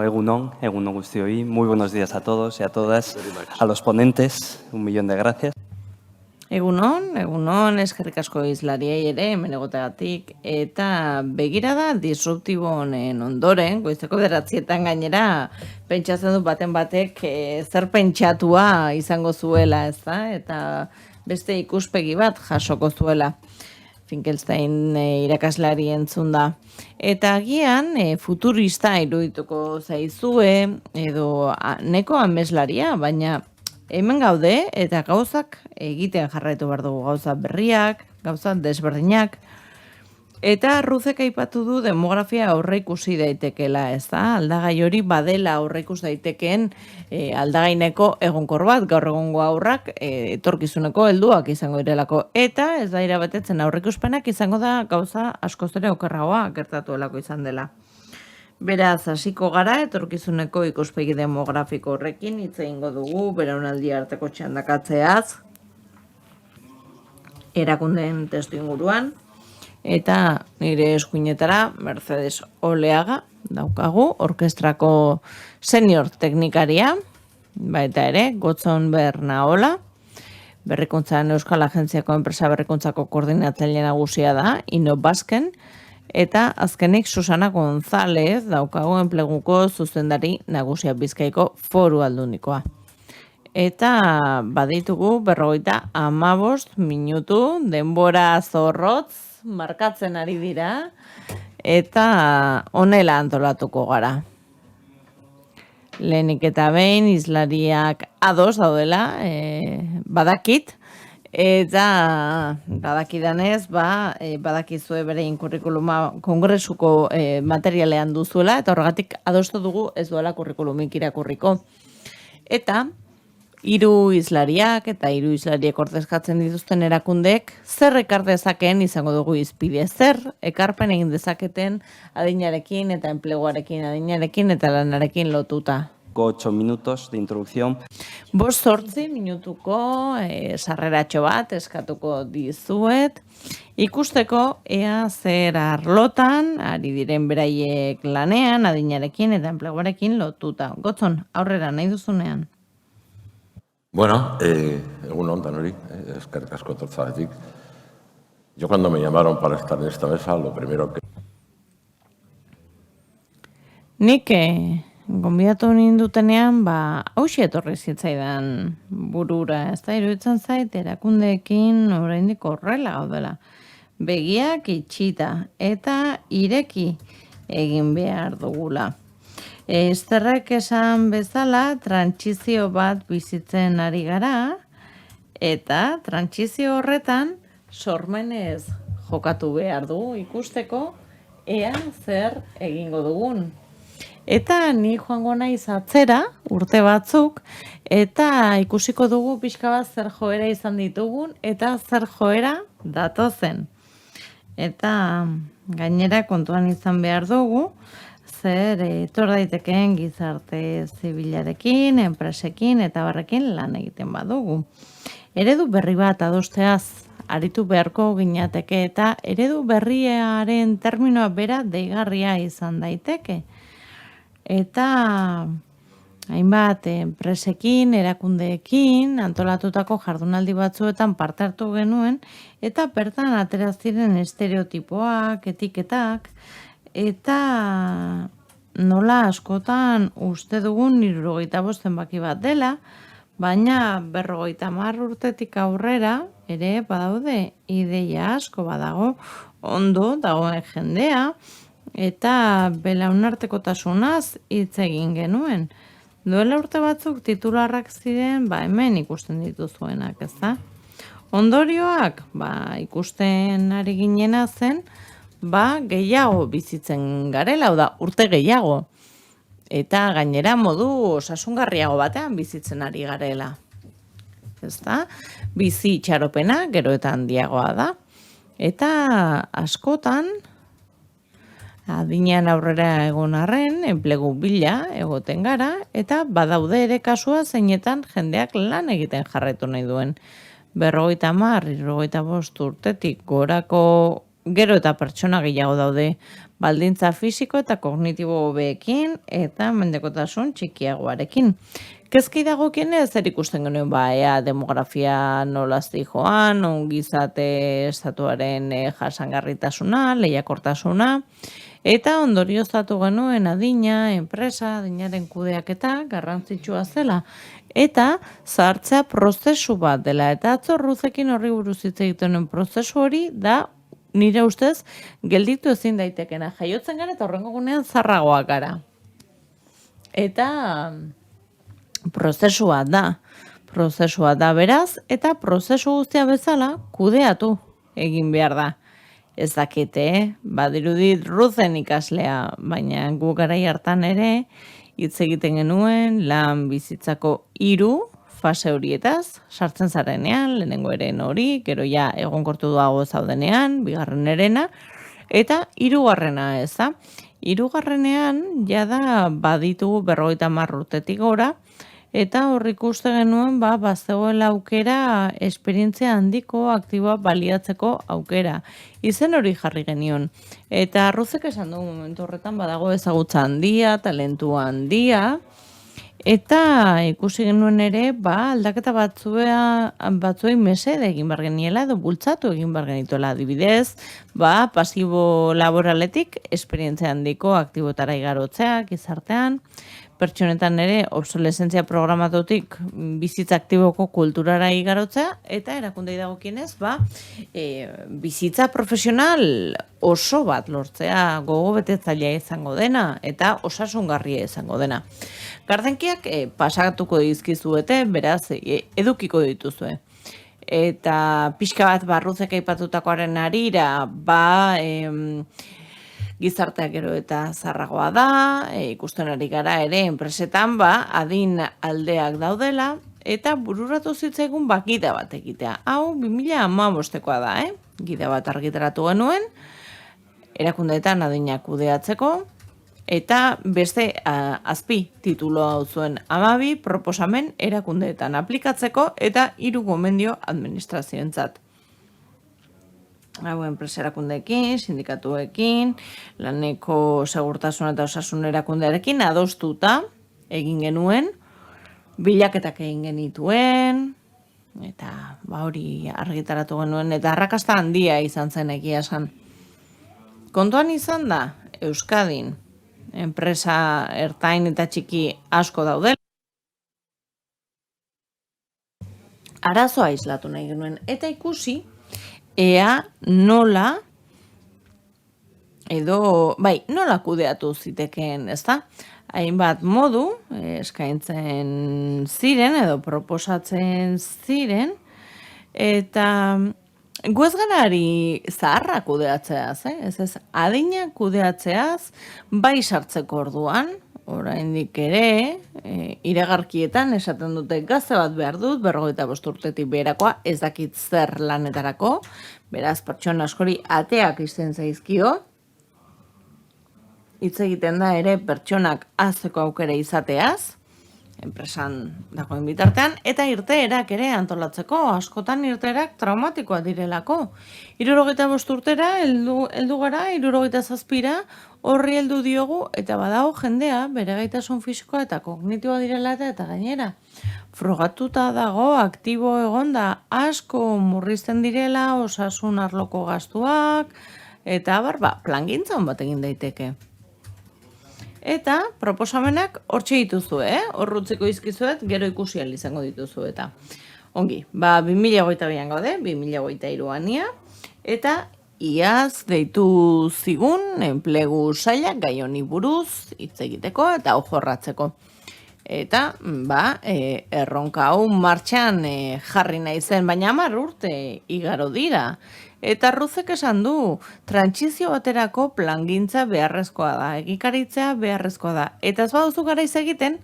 Bueno, egunon guztioi. Muy buenos días a todos y a todas. A los ponentes, 1.000.000 de gracias. Egunon, eskerrik asko izlariei ere, hemen egoteagatik, eta begirada disruptibo honen ondoren, goizeko 9:00 gainera, pentsatzen dut baten batek zer pentsatua izango zuela, ezta? Eta beste ikuspegi bat jasoko zuela. Finkelstein irakaslari entzun da. Eta agian futurista irudituko zaizue, edo neko ameslaria, baina hemen gaude eta gauzak egiten jarraitu behar dugu, gauza berriak, gauza desberdinak. Eta Ruzek aipatu du demografia aurreikusi daitekela, ez da? Aldagai hori badela aurreikus daitekeen aldagaineko egonkor bat, gaur egongo aurrak etorkizuneko helduak izango direlako. Eta ez da irabatetzen aurreikuspenak izango da gauza askoz ere okerragoa gertatuelako izan dela. Beraz, hasiko gara, etorkizuneko ikuspegi demografiko horrekin hitz egingo dugu, belaunaldi arteko txandakatzeaz, erakundeen testu inguruan, eta nire eskuinetara Mercedes Oleaga daukagu, orkestrako senior teknikaria, baita ere, Gotzon Bernaola, berrikuntzaren Euskal Agentziako enpresa berrikuntzako koordinatzaile nagusia da, Innobasken, eta azkenik Susana González daukagu enpleguko zuzendari nagusia Bizkaiko Foru Aldundikoa. Eta baditugu 55 minutu, denbora zorrotz, markatzen ari dira, eta honela antolatuko gara. Lehenik eta behin, izlariak ados daudela, badakit, eta badakidanez, badakizue berein kurrikuluma kongresuko materialean duzuela, eta horregatik adostu dugu ez duela kurrikulumik irakurriko. Eta 3 izlariak eta 3 izlariek ordezkatzen dituzten erakundek zer ekar dezakeen izango dugu izpide, zer ekarpen egin dezaketen adinarekin eta enpleguarekin, adinarekin eta lanarekin lotuta. 8 minutos de introducción. 5-8 minutuko sarreratxo bat eskatuko dizuet, ikusteko ea zer arlotan, ari diren beraiek lanean, adinarekin eta enpleguarekin lotuta. Gotzon, aurrera nahi duzunean. Bueno, egunon danori, eskerrik asko etortzagatik. Yo cuando me llamaron para estar en esta mesa, lo primero que... Nik gonbidatu nindutenean, hauxe etorri zitzaidan burura, ez da, iruditzen zait, erakundeekin oraindik horrela gaudela. Begiak itxita eta ireki egin behar dugula. Esterrek esan bezala, trantsizio bat bizitzen ari gara, eta trantsizio horretan sormenez jokatu behar dugu ikusteko, ea zer egingo dugun. Eta ni joango naiz atzera, urte batzuk, eta ikusiko dugu pixka bat zer joera izan ditugun, eta zer joera datozen. Eta gainera kontuan izan behar dugu, zer etor daitekeen gizarte zibilarekin, enpresekin eta barrekin lan egiten badugu. Eredu berri bat adosteaz aritu beharko ginateke eta eredu berriaren terminoa bera deigarria izan daiteke. Eta hainbat enpresekin, erakundeekin, antolatutako jardunaldi batzuetan parte hartu genuen, eta bertan atera ziren estereotipoak, etiketak, eta nola askotan uste dugun 75 zenbaki bat dela, baina 50 urtetik aurrera ere badaude ideia asko badago, ondo dagoen jendea, eta belaunartekotasunaz hitz egin genuen. Duela urte batzuk titularrak ziren, hemen ikusten dituzuenak, ez da? Ondorioak, ikusten ari ginena zen, gehiago bizitzen garela, da, urte gehiago. Eta gainera modu osasungarriago batean bizitzen ari garela. Ez da? Bizi itxaropena gero eta handiagoa da. Eta askotan, adinean aurrera egon arren, enplegu bila egoten gara, eta badaude ere kasua zeinetan jendeak lan egiten jarraitu nahi duen. 50, 55 urtetik gorako gero eta pertsona gehiago daude baldintza fisiko eta kognitibo hobeekin eta mendekotasun txikiagoarekin. Kezki dagokienez zer ikusten genuen ea demografia nolazti joan, ongizate estatuaren jasangarritasuna, lehiakortasuna, eta ondorioztatu genuen adina, enpresa, adinaren kudeaketa garrantzitsua zela. Eta zahartzea prozesu bat dela, eta atzo Ruzekin horri buruz hitz egiten prozesu hori da nire ustez gelditu ezin daitekena. Jaiotzen gara eta horrengo gunean zarragoak gara. Eta prozesua da beraz, eta prozesu guztia bezala kudeatu egin behar da. Ez dakite, badirudit Ruzen ikaslea, baina gu garai hartan ere hitz egiten genuen lan bizitzako 3 fase horietaz, sartzen zarenean, lehenengo eren hori, gero ja egonkortu duago zaudenean, bigarren erena, eta 3. ez da. 3. jada baditugu 50 urtetik gora, eta horrik ikuste genuen bazegoela aukera esperientzia handiko aktiboa baliatzeko aukera. Izen hori jarri genion. Eta Ruzek esan du momentu horretan badago ezagutza handia, talentua handia, eta ikusi genuen ere aldaketa batzuei mesede egin bar geniela edo bultzatu egin bar genituela. Adibidez, pasibo laboraletik esperientzia handiko aktibotara igarotzea gizartean, pertsonetan ere obsolesentzia programatutik bizitza aktiboko kulturara igarotzea, eta erakundei dagokienez, bizitza profesional oso bat lortzea gogo betetzailea izango dena, eta osasungarria izango dena. Gardenkiak pasatuko dizkizuete, beraz, edukiko dituzue. Eta pixka bat Ruzek aipatutakoaren harira, gizarteak gero eta zarragoa da, ikusten ari gara ere enpresetan adin aldeak daudela, eta bururatu zitzaigun gida bat egitea. Hau 2015koa da, gida bat argitaratu genuen, erakundeetan adinak kudeatzeko, eta beste azpi tituloa hau zuen 12 proposamen erakundeetan aplikatzeko eta 3 gomendio administrazioentzat. Hau enpresa erakundeekin, sindikatuekin, laneko segurtasun eta osasun erakundearekin adostuta egin genuen, bilaketak egin genituen, eta hori argitaratu genuen, eta arrakasta handia izan zen egia esan. Kontuan izan da, Euskadin, enpresa ertain eta txiki asko daudela, arazoa islatu nahi genuen, eta ikusi, ea nola nola kudeatu zitekeen, ezta? Hainbat modu eskaintzen ziren edo proposatzen ziren, eta gu ez garari zaharra kudeatzeaz, ez adina kudeatzeaz, bai sartzeko orduan, oraindik ere, iragarkietan esaten dute gazte bat behar dut, 45 urtetik beherakoa, ez dakit zer lanetarako, beraz pertsona askori ateak izten zaizkio, hitz egiten da ere pertsonak azteko aukera izateaz, enpresan dagoen bitartean, eta irteerak ere antolatzeko, askotan irteerak traumatikoa direlako. 65 urtera, heldu gara, 67ra, horri heldu diogu, eta badago jendea, bere gaitasun fisikoa eta kognitiboa direla eta gainera. Frogatuta dago, aktibo egonda, asko murrizten direla, osasun arloko gastuak, eta plangintza hon bat egin daiteke. Eta proposamenak hortxe dituzue, horrutzeko izkizuet, gero ikusi ahal izango dituzu eta. Ongi, 2022an gaude, 2023ania, eta iaz deitu zigun enplegu sailak gai honi buruz hitz egiteko eta hau jorratzeko. Eta, erronka hau martxan jarri nahi zen, baina 10 urte igaro dira. Eta Ruzek esan du, trantsizio baterako plangintza beharrezkoa da, egikaritzea beharrezkoa da. Eta ez baduzu garaiz egiten,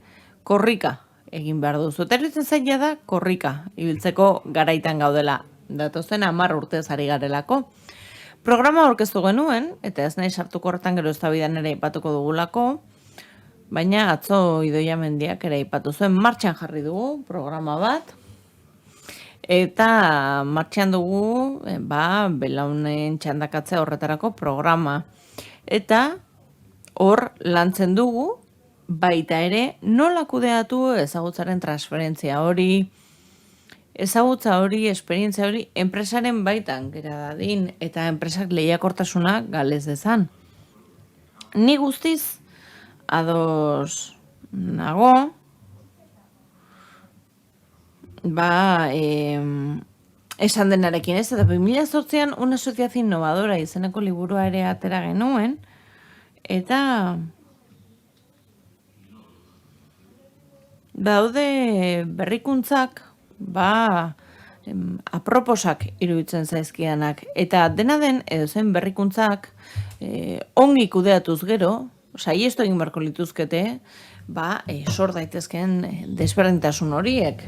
korrika egin behar duzu. Eta eritzen zaila da, korrika ibiltzeko garaitan gaudela. Datozen 10 urtez ari garelako. Programa aurkeztu genuen, eta ez nahi sartuko horretan gero eztabaidan ere aipatuko dugulako, baina atzo Idoia Mendiak ere aipatu zuen martxan jarri dugu programa bat, eta martxan dugu belaunen txandakatzea horretarako programa. Eta hor lantzen dugu, baita ere nola kudeatu ezagutzaren transferentzia hori, ezagutza hori, esperientzia hori, enpresaren baitan gera dadin, eta enpresak lehiakortasuna galez dezan. Ni guztiz ados nago, esan denarekin ez, eta 2008an una asociación innovadora izeneko liburua ere atera genuen, eta daude berrikuntzak, aproposak iruditzen zaizkidanak, eta dena den edozen berrikuntzak ongi kudeatuz gero, saiestu egin beharko lituzkete, sor daitezken desberdintasun horiek.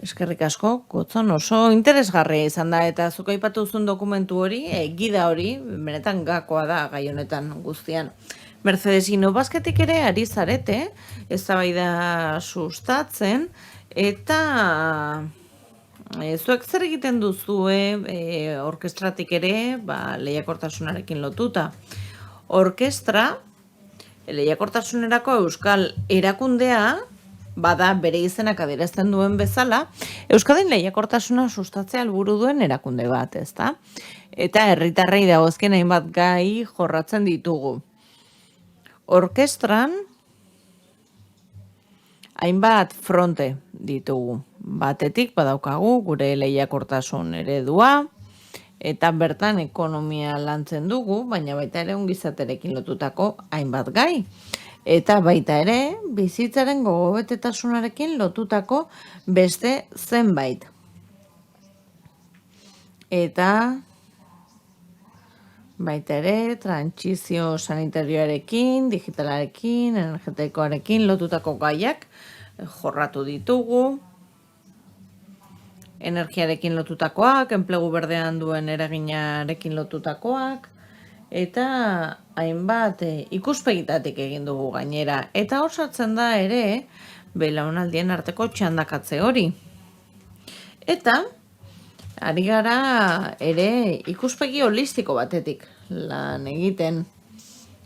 Eskerrik asko, Gotzon, oso interesgarria izan da, eta zuk aipatu duzun dokumentu hori, gida hori, benetan gakoa da gai honetan guztian. Mercedes Innobasketik ere ari zarete, eztabaida sustatzen, eta zuek zer egiten duzue orkestratik ere, lehiakortasunarekin lotuta. Orkestra, lehiakortasunerako euskal erakundea, bada bere izenak adierazten duen bezala, Euskadin lehiakortasuna sustatzea helburu duen erakunde bat, ezta? Eta herritarrei dagozkien hainbat gai jorratzen ditugu. Orkestran hainbat fronte ditugu. Batetik badaukagu gure lehiakortasun eredua, eta bertan ekonomia lantzen dugu, baina baita ere ongizaterekin lotutako hainbat gai. Eta baita ere, bizitzaren gogobetasunarekin lotutako beste zenbait. Eta baita ere, trantsizio sanitarioarekin, digitalarekin, energetikoarekin lotutako gaiak jorratu ditugu. Energiarekin lotutakoak, enplegu berdean duen eraginarekin lotutakoak, eta hainbat ikuspegitatik egin dugu gainera. Eta hor sartzen da ere belaunaldien arteko txandakatze hori. Eta ari gara ere ikuspegi holistiko batetik lan egiten.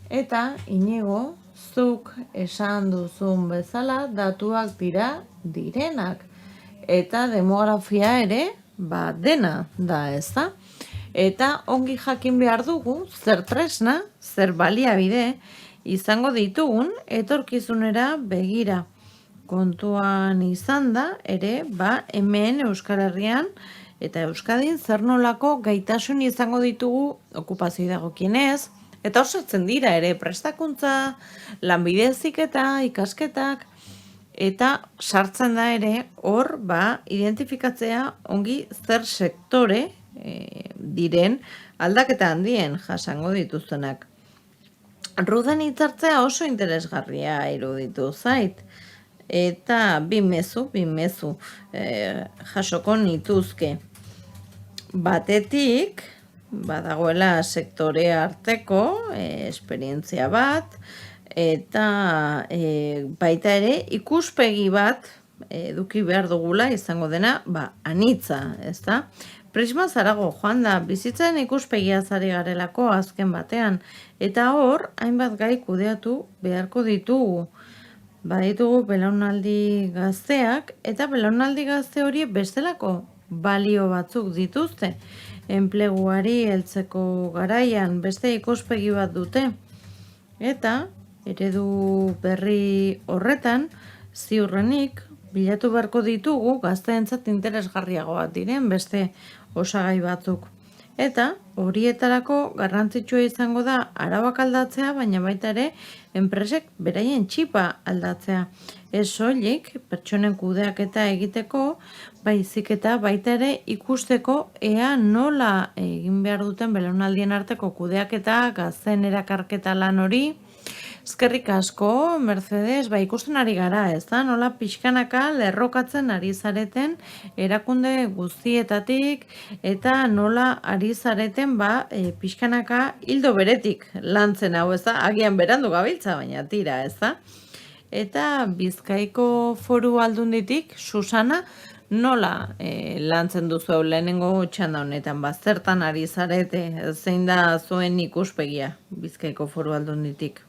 Eta Inigo, zuk esan duzun bezala datuak direnak. Eta demografia ere dena da, ezta? Eta ongi jakin behar dugu, zer tresna, zer baliabide, izango ditugun, etorkizunera begira. Kontuan izan da, ere, hemen Euskal Herrian, eta Euskadin zer nolako gaitasun izango ditugu okupazio dagokienez, eta osatzen dira ere prestakuntza, lanbide heziketa, ikasketak, eta sartzen da ere hor, identifikatzea ongi zer sektore, diren aldaketa handien jasango dituztenak. Rudan hitzartzea oso interesgarria iruditu zait. Eta bi mezu jasoko nituzke. Batetik, badagoela sektore arteko esperientzia bat, eta baita ere ikuspegi bat eduki behar dugula izango dena, anitza, ezta? Prisma zarago joan da, bizitzaren ikuspegia zari garelako azken batean, eta hor, hainbat gai kudeatu beharko ditugu. Baditugu belaunaldi gazteak, eta belaunaldi gazte hori bestelako balio batzuk dituzte. Enpleguari heltzeko garaian beste ikuspegi bat dute. Eta, eredu berri horretan, ziurrenik, bilatu beharko ditugu gazteentzat interesgarriagoak diren beste osagai batzuk. Eta horietarako garrantzitsua izango da arauak aldatzea, baina baita ere enpresek beraien txipa aldatzea. Ez soilik pertsonen kudeaketa egiteko, baizik eta baita ere ikusteko ea nola egin behar duten belaunaldien arteko kudeaketa, gazteen erakarketa lan hori. Eskerrik asko, Mercedes, ikusten ari gara, ez da? Nola pixkanaka lerrokatzen ari zareten erakunde guztietatik, eta nola ari zareten pixkanaka hildo beretik lantzen hau, ez da? Agian berandu gabiltza, baina tira, ez da? Eta Bizkaiko Foru Aldunditik, Susana, Nola lantzen duzu lehenengo txanda honetan, zertan ari zarete, zein da zuen ikuspegia Bizkaiko Foru Aldunditik?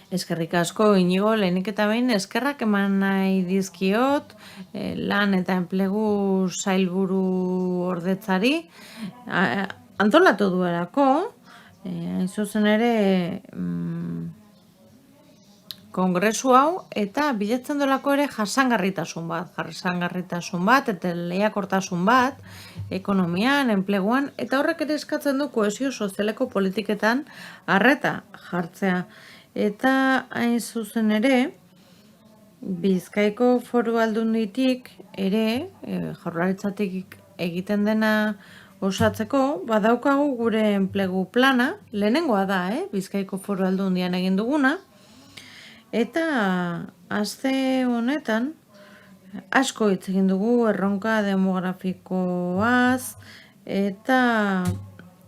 Eskerrik asko, Inigo, lehenik eta behin eskerrak eman nahi dizkiot, lan eta enplegu sailburu ordetzari, antolatu duelako, hain zuzen ere kongresu hau, eta bilatzen dolako ere jasangarritasun bat, eta lehiakortasun bat, ekonomian, enpleguan, eta horrek ere eskatzen du kohesio sozialeko politiketan arreta jartzea. Eta hain zuzen ere, Bizkaiko Foru Aldunditik ere, jaurlaritzatik egiten dena osatzeko, badaukagu gure enplegu plana, lehenengoa da, Bizkaiko Foru Aldundian egin duguna, eta aste honetan asko hitz egin dugu erronka demografikoaz, eta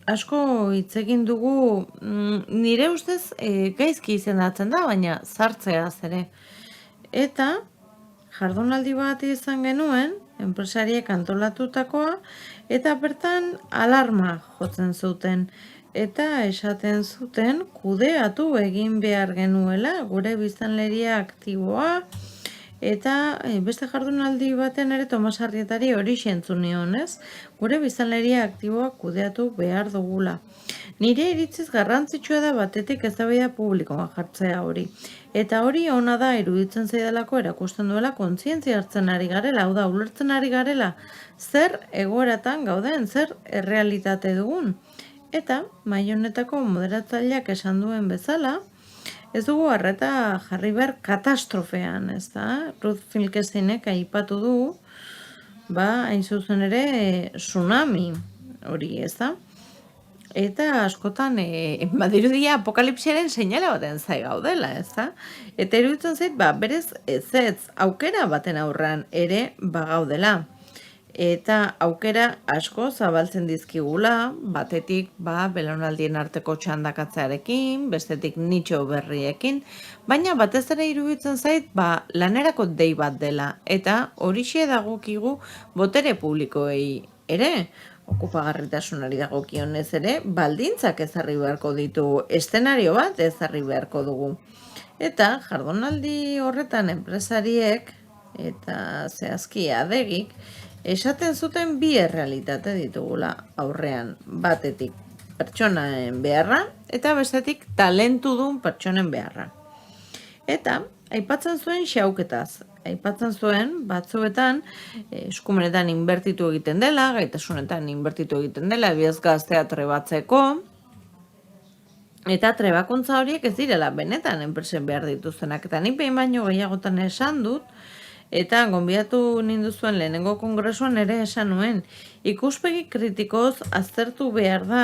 asko hitz egin dugu, nire ustez gaizki izendatzen da, baina sartzeaz ere. Eta jardunaldi bat izan genuen, enpresariek antolatutakoa, eta bertan alarma jotzen zuten. Eta esaten zuten kudeatu egin behar genuela gure biztanleria aktiboa, eta beste jardunaldi baten ere Tomas Arrietari hori entzun nion, ez? Gure biztanleria aktiboa kudeatu behar dugula. Nire iritziz garrantzitsua da batetik eztabaida publikoa jartzea hori. Eta hori ona da iruditzen zaidalako erakusten duela kontzientzia hartzen ari garela, hau da, ulertzen ari garela, zer egoeratan gauden, zer errealitate dugun. Eta, mahai honetako moderatzaileak esan duen bezala, ez dugu arreta jarri behar katastrofean, ez da? Ruth Filkestinek aipatu du, hain zuzen ere, tsunami hori, ez da? Eta askotan, badirudia apokalipsiaren seinale baten zai gaudela, ez da? Eta iruditzen zait, berez ez aukera baten aurrean ere bagaudela. Eta aukera asko zabaltzen dizkigula, batetik belaunaldien arteko txandakatzearekin, bestetik nitxo berriekin, baina batez ere iruditzen zait lanerako dei bat dela, eta horixe dagokigu botere publikoei ere, okupagarritasunari dagokionez ere, baldintzak ezarri beharko ditu, eszenario bat ezarri beharko dugu. Eta jardunaldi horretan enpresariek, eta zehazki adegik, esaten zuten bi errealitate ditugula aurrean, batetik pertsonaen beharra eta bestetik talentudun pertsonen beharra. Eta aipatzen zuen xauketaz, aipatzen zuen batzuetan eskumenetan inbertitu egiten dela, gaitasunetan inbertitu egiten dela, ebiaz gaztea trebatzeko, eta trebakuntza horiek ez direla benetan enpresen behar dituztenak, eta nik behin baino gehiagotan esan dut, eta gonbidatu ninduzuen lehenengo kongresuan ere esan nuen, ikuspegi kritikoz aztertu behar da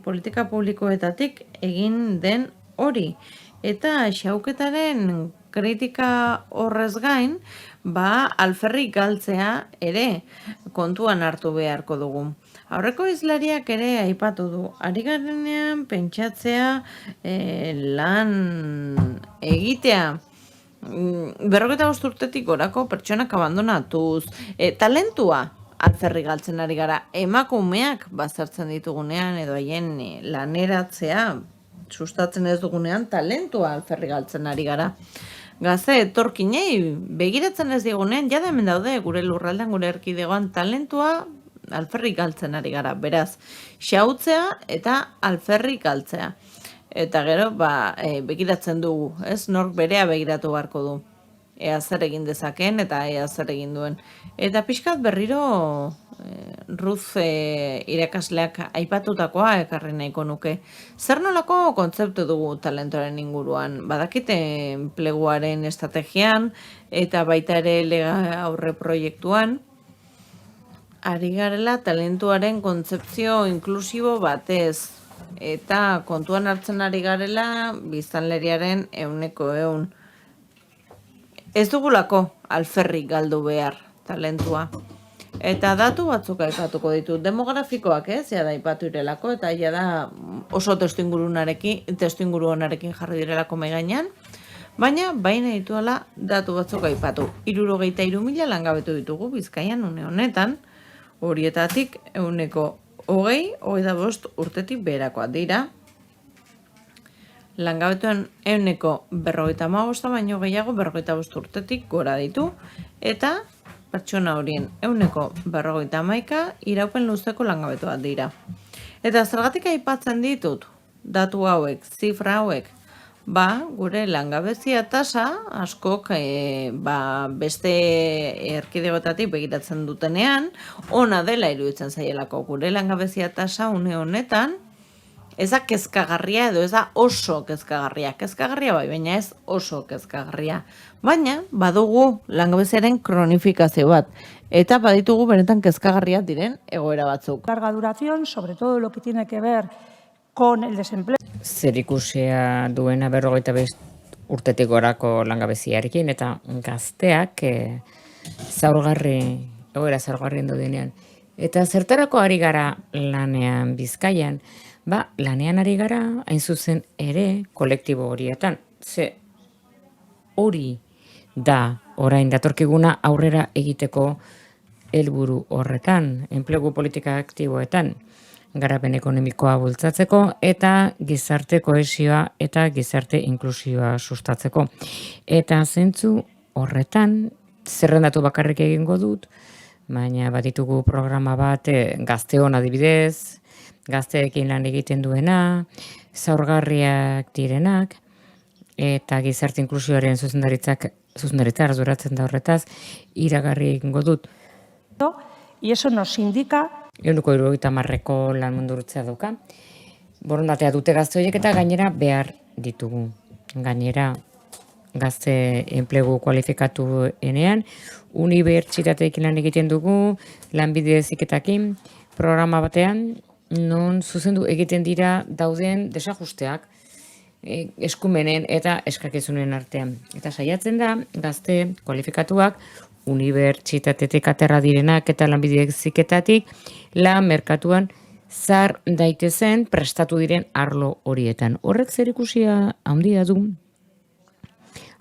politika publikoetatik egin den hori. Eta xauketaren kritika horrez gain, alferrik galtzea ere kontuan hartu beharko dugu. Aurreko hizlariak ere aipatu du, ari garenean pentsatzea lan egitea, 45 urtetik gorako pertsonak abandonatuz, talentua alferri galtzen ari gara, emakumeak bazartzen ditugunean edo haien laneratzea sustatzen ez dugunean, talentua alferri galtzen ari gara. Gazte etorkinei begiratzen ez digunean, jada hemen daude gure lurraldean, gure erkidegoan, talentua alferri galtzen ari gara. Beraz, xautzea eta alferri galtzea. Eta gero, begiratzen dugu, ez? Nork berea begiratu beharko du. Ea zer egin dezaken eta ea zer egin duen. Eta pixkat berriro Ruth irakasleak aipatutakoa ekarri nahiko nuke. Zer nolako kontzeptu dugu talentoaren inguruan? Badakite enpleguaren estrategian eta baita ere lega aurre proiektuan. Ari garela talentuaren kontzepzio inklusibo batez. Eta kontuan hartzen ari garela biztanleriaren 100%. Ez dugulako alferrik galdu behar talentua. Eta datu batzuk aipatuko ditut, demografikoak jada aipatu irelako, eta jada oso testuinguru honarekin jarri direlako mahai gainean. Baina, baina dituela datu batzuk aipatu. 63.000 langabetu ditugu Bizkaian une honetan, horietatik 25 urtetik beherakoak dira. Langabetuen 55 baino gehiago 55 urtetik gora ditu, eta pertsona horien 51 iraupen luzeko langabetuak dira. Eta zergatik aipatzen ditut datu hauek, zifra hauek, gure langabezia tasa askok beste erkidegoetatik begiratzen dutenean, ona dela iruditzen zaielako. Gure langabezia tasa une honetan, ez da kezkagarria edo ez da oso kezkagarria. Kezkagarria bai, baina ez oso kezkagarria. Baina, badugu langabeziaren kronifikazio bat. Eta baditugu benetan kezkagarriak diren egoera batzuk. Larga duración, sobre todo lo que tiene que ver con el desempleo. Zerikusia duena 45 urtetik gorako langabeziarekin eta gazteak egoera zaurgarrien daudenean. Eta zertarako ari gara lanean Bizkaian, lanean ari gara hain zuzen ere kolektibo horietan. Ze hori da orain datorkiguna aurrera egiteko helburu horretan, enplegu politika aktiboetan, garapen ekonomikoa bultzatzeko eta gizarte kohesioa eta gizarte inklusioa sustatzeko. Eta zentzu horretan, zerrendatu bakarrik egingo dut, baina baditugu programa bat Gazteon adibidez, gazteekin lan egiten duena, zaurgarriak direnak, eta gizarte inklusioaren zuzendaritza arduratzen da horretaz, iragarri egingo dut. Y eso nos indica 170ko lan mundurutzea dauka. Borondatea dute gazte horiek eta gainera behar ditugu. Gainera gazte enplegu kualifikatu enean, unibertsitateekin lan egiten dugu, lanbide heziketakin, programa batean, non zuzendu egiten dira dauden desajusteak, eskumenen eta eskakizunen artean. Eta saiatzen da, gazte kualifikatuak, unibertsitatetik aterra direnak eta lanbide heziketatik, lan merkatuan zar daitezen prestatu diren arlo horietan. Horrek zerikusia handia du,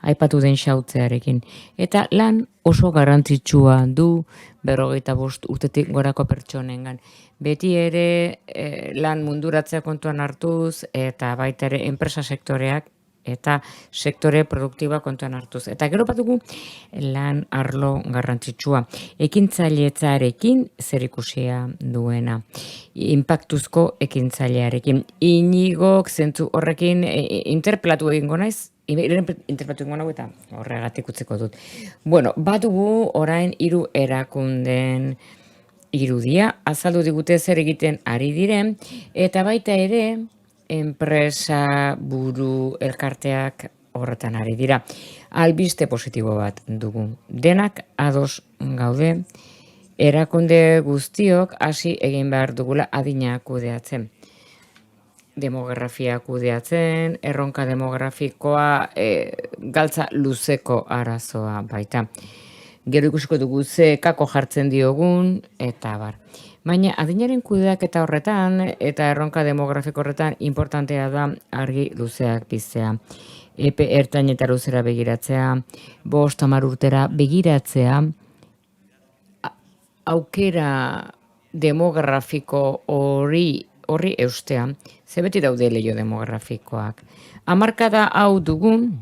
aipatu den xautzearekin. Eta lan oso garrantzitsua du 45 urtetik gorako pertsonengan. Beti ere lan munduratzea kontuan hartuz eta baita ere enpresa sektoreak eta sektore produktiba kontuan hartuz. Eta gero batugu lan arlo garrantzitsua. Ekintzailetzarekin zerikusia duena. Inpaktuzko ekintzailearekin. Inigok zentzu horrekin interpelatu egingo naiz, interpretatu egingo nago eta horregatik utziko dut. Bueno, batugu orain 3 erakunden irudia, azaldu digute zer egiten ari diren, eta baita ere enpresa buru elkarteak horretan ari dira. Albiste positibo bat dugu. Denak ados gaude, erakunde guztiok hasi egin behar dugula adina kudeatzen. Demografia kudeatzen, erronka demografikoa galtza luzeko arazoa baita. Gero ikusiko dugu ze kako jartzen diogun, eta bar. Baina adinaren kudeaketa horretan eta erronka demografiko horretan importantea da argi luzeak piztea. Epe ertain eta luzera begiratzea, 5-10 urtera begiratzea, aukera demografiko hori eustea, ze beti daude leio demografikoak. Hamarkada hau dugun,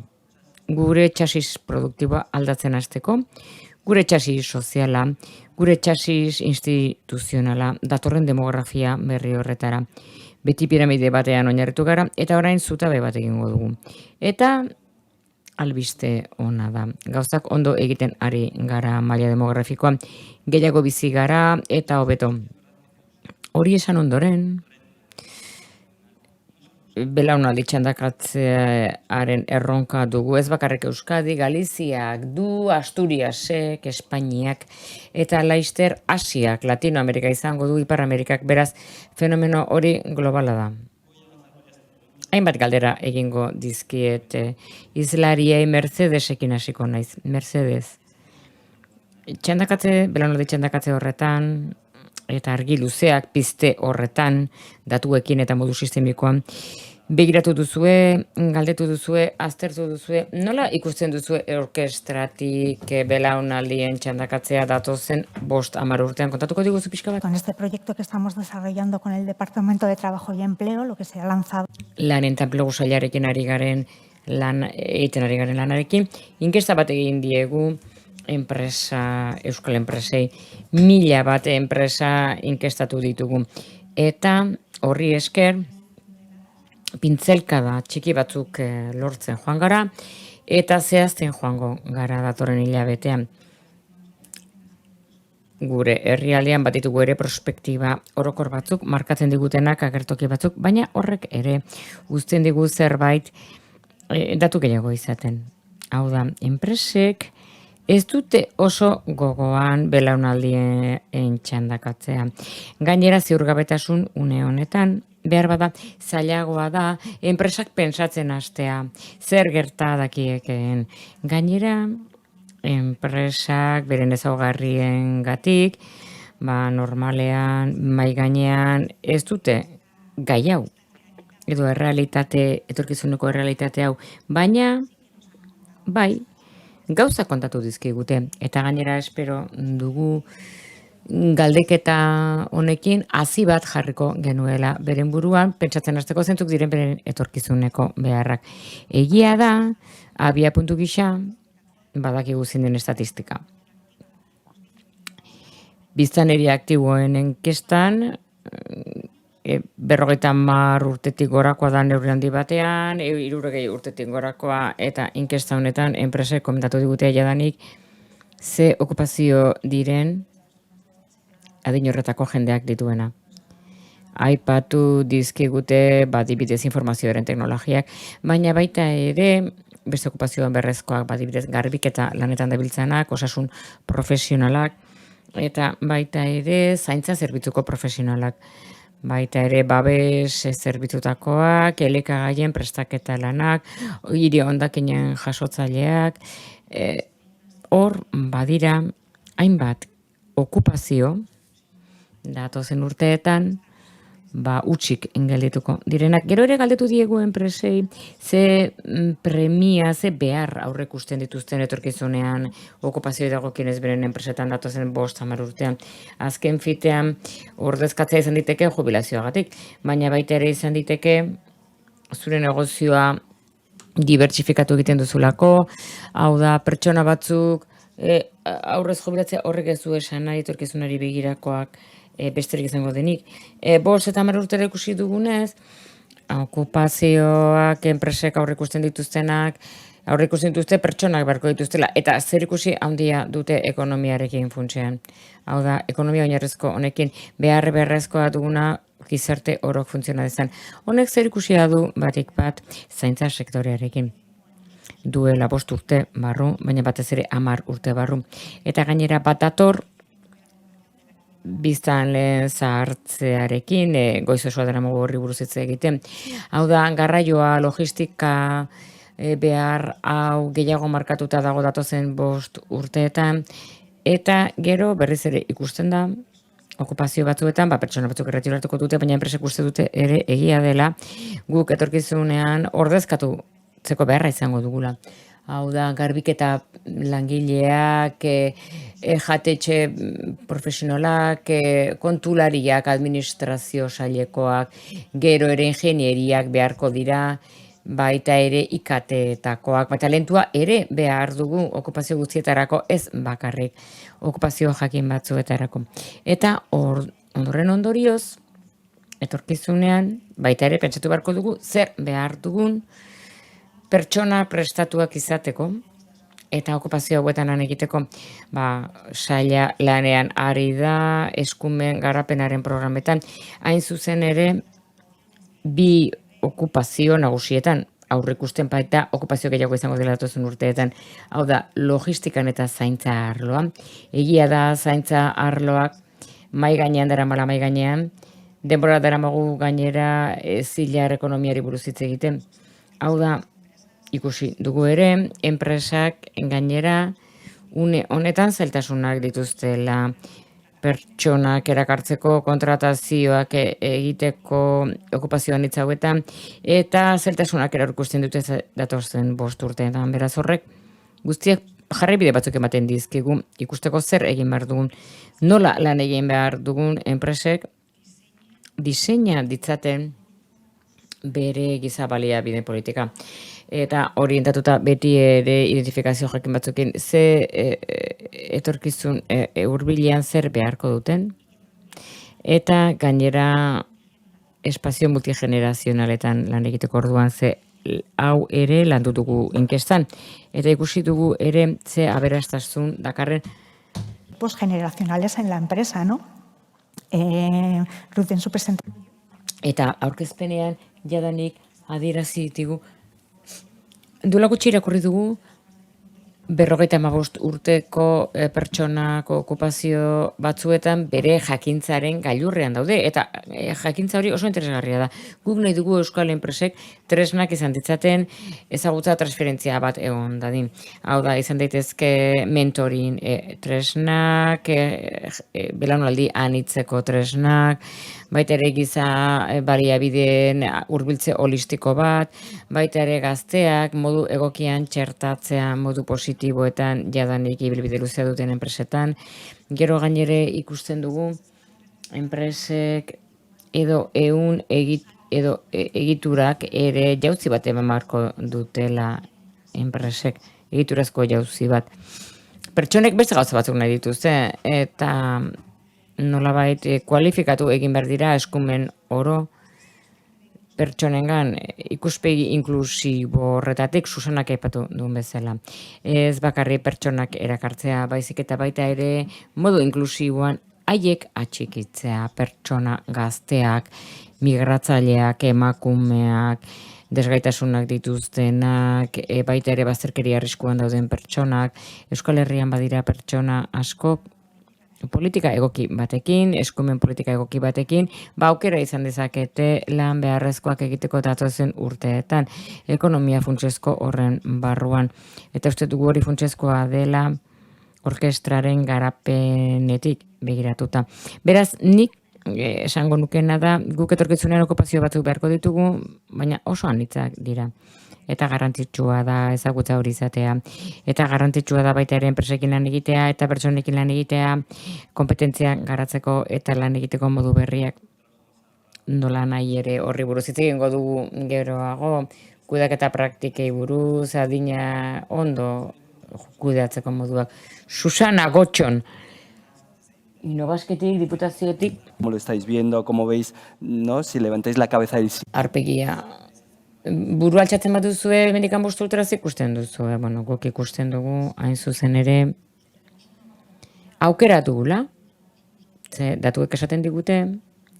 gure txasis produktiboa aldatzen hasteko, gure txasis soziala, gure txasis instituzionala, datorren demografia berri horretara. Beti piramide batean oinarritu gara, eta orain zutabe bat egingo dugu. Eta albiste ona da. Gauzak ondo egiten ari gara maila demografikoa, gehiago bizi gara eta hobeto. Hori esan ondoren, belaunaldi txandakatzearen erronka dugu, ez bakarrik Euskadi, Galiziak du, Asturiasek, Espainiak, eta laister Asiak, Latinoamerika izango du, Ipar Amerikak, beraz, fenomeno hori globala da. Hainbat galdera egingo dizkiet izlariei Mercedesekin hasiko naiz. Mercedes. Belaunaldi txandakatze horretan, eta argi luzeak pizte horretan, datuekin eta modu sistemikoan, begiratu duzue, galdetu duzue, aztertu duzue, nola ikusten duzue orkestratik belaunaldien txandakatzea datozen 5-10 urtean? Kontatuko diguzu pixka bat? Con este proyecto que estamos desarrollando con el Departamento de Trabajo y Empleo, lo que se ha lanzado Lan eta enplegu sailarekin egiten ari garen lanarekin, inkesta bat egin diegu euskal enpresei, 1000 bat enpresa inkestatu ditugu. Eta horri esker, pintzelkada txiki batzuk lortzen joan gara, eta zehazten joango gara datorren hilabetean. Gure herrialdean bat ditugu ere prospektiba orokor batzuk, markatzen digutenak agertoki batzuk, baina horrek ere uzten digu zerbait datu gehiago izaten. Hau da, enpresek ez dute oso gogoan belaunaldien txandakatzea. Gainera ziurgabetasun une honetan, behar bada, zailagoa da, enpresak pentsatzen hastea, zer gerta dakiekeen. Gainera, enpresak beren ezaugarrien gatik, normalean, mai gainean, ez dute gai hau, edo etorkizuneko errealitate hau, baina, bai, gauza kontatu dizkigute, eta gainera espero dugu galdeketa honekin hazi bat jarriko genuela beren buruan, pentsatzen hasteko zentzuk diren beren etorkizuneko beharrak. Egia da, abia puntu gisa, badakigu zein den estatistika. Biztanleri aktiboen enkestan, 50 urtetik gorakoa da neurri handi batean, 60 urtetik gorakoa, eta inkesta honetan enpresek komentatu digute jadanik ze okupazio diren adin horretako jendeak dituena. Aipatu dizkigute adibidez informazioaren teknologiak, baina baita ere beste okupazioan berrezkoak adibidez garbiketa lanetan dabiltzanak, osasun profesionalak, eta baita ere zaintza zerbitzuko profesionalak. Baita ere babes zerbitzutakoak, elikagaien prestaketa lanak, hiri hondakinen jasotzaileak, hor badira hainbat okupazio datozen urteetan utxik ingeldituko direnak. Gero ere galdetu diegu enpresei ze premia, ze behar aurrekusten dituzten etorkizunean okupazioi dagokienez beren enpresetan datozen 5-10 urtean. Azken fitean ordezkatzea izan diteke jubilazioagatik, baina baita ere izan diteke zure negozioa dibertsifikatu egiten duzulako, hau da pertsona batzuk aurrez jubilatzea horrek ez du esan nahi etorkizunari begirakoak besterik izango denik. 5-10 urtera ikusi dugunez, okupazioak enpresek aurreikusten dituztenak, aurreikusten dituzte pertsonak beharko dituztela, eta zer ikusi handia dute ekonomiarekin funtsean. Hau da, ekonomia oinarrizko honekin beharrezkoa duguna gizarte orok funtziona dezan. Honek zer ikusia du batik bat zaintza sektorearekin. Duela 5 urte barru, baina batez ere 10 urte barru. Eta gainera bat dator, biztan lehen zahartzearekin, goiz osoa daramagu horri buruz hitz egiten. Hau da, garraioa, logistika, behar hau gehiago markatuta dago datozen 5 urteetan, eta gero berriz ere ikusten da, okupazio batzuetan, pertsona batzuk erretiratuko dute, baina enpresek uste dute ere egia dela, guk etorkizunean ordezkatutzeko beharra izango dugula. Hau da, garbiketa langileak, jatetxe profesionalak, kontulariak, administrazio sailekoak, gero ere ingenieriak beharko dira, baita ere IKT-etakoak, talentua ere behar dugu okupazio guztietarako, ez bakarrik okupazio jakin batzuetarako. Eta ondoren ondorioz, etorkizunean, baita ere pentsatu beharko dugu, zer behar dugun pertsona prestatuak izateko, eta okupazio hauetan lan egiteko, saila lanean ari da, eskumen garapenaren programetan, hain zuzen ere, 2 okupazio nagusietan, aurrikusten baita okupazio gehiago izango dela datozen urteetan, hau da, logistikan eta zaintza arloan. Egia da zaintza arloak mai gainean daramala mai gainean, denbora daramagu gainera zilar ekonomiari buruz hitz egiten. Hau da, ikusi dugu ere, enpresak gainera une honetan zailtasunak dituztela pertsonak erakartzeko, kontratazioak egiteko okupazioan hitz hauetan, eta zeltasunak erakusten dute datozen 5 urteetan. Beraz horrek guztiak jarraibide batzuk ematen dizkigu, ikusteko zer egin behar dugun, nola lan egin behar dugun enpresek diseina ditzaten bere giza baliabide politika. Eta orientatuta beti ere identifikazio jakin batzukin ze etorkizun hurbilean zer beharko duten. Eta gainera espazio multigenerazionaletan lan egiteko orduan ze hau ere landu dugu inkestan. Eta ikusi dugu ere ze aberastasun dakarren Generacionales en la empresa, ¿no? Ruth en su presentación. Eta aurkezpenean jadanik adierazi ditugu. Duela gutxi irakurri dugu 55 urteko pertsonako okupazio batzuetan bere jakintzaren gailurrean daude. Eta jakintza hori oso interesgarria da. Guk nahi dugu euskal enpresek tresnak izan ditzaten ezagutza transferentzia bat egon dadin. Hau da, izan daitezke mentorin tresnak, belaunaldi anitzeko tresnak, baita ere giza baliabideen hurbiltze holistiko bat, baita ere gazteak modu egokian txertatzea modu positiboetan jadanik ibilbide luzea duten enpresetan. Gero gainere ikusten dugu enpresek edo egiturak ere jauzi bat eman beharko dutela enpresek, egiturazko jauzi bat. Pertsonek beste gauza batzuk nahi dituzte, eta nolabait kualifikatu egin behar dira eskumen oro pertsonengan ikuspegi inklusibo horretatik Susanak aipatu duen bezala. Ez bakarri pertsonak erakartzea, baizik eta baita ere modu inklusiboan haiek atxikitzea, pertsona gazteak, migratzaileak, emakumeak, desgaitasunak dituztenak, baita ere bazterkeria arriskuan dauden pertsonak. Euskal Herrian badira pertsona asko politika egoki batekin, eskumen politika egoki batekin, aukera izan dezakete lan beharrezkoak egiteko datozen urteetan, ekonomia funtsezko horren barruan. Eta uste dugu hori funtsezkoa dela orkestraren garapenetik begiratuta. Beraz, nik esango nukena da, guk etorkizunean okupazio batzuk beharko ditugu, baina oso anitzak dira. Eta garrantzitsua da ezagutza hori izatea. Eta garrantzitsua da baita ere enpresekin lan egitea eta pertsonekin lan egitea, kompetentzia garatzeko eta lan egiteko modu berriak. Nola nahi ere horri buruz hitz egingo dugu geroago, kudeaketa praktikei buruz, adina ondo kudeatzeko moduak. Susana Gotxon, Inobasketik, Diputaziotik. Como lo estáis viendo, como veis, ¿no? Si levantáis la cabeza del Arpegia. Buru altxatzen bat duzue, mendikan 5 urteraz ikusten duzue. Bueno, guk ikusten dugu, hain zuzen ere, aukera dugula. Ze datuek esaten digute,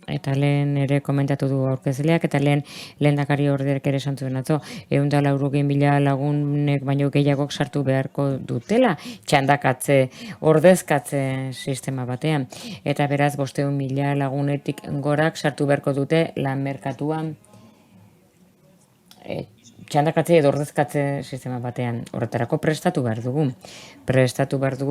eta lehen ere komentatu du aurkezleak, eta lehen lehendakari ordeak ere esan zuen atzo, 180.000 lagunek baino gehiagok sartu beharko dutela, txandakatze, ordezkatze sistema batean. Eta beraz, 500.000 lagunetik gorak sartu beharko dute lan merkatuan, txandakatze edo ordezkatze sistema batean. Horretarako prestatu behar dugu,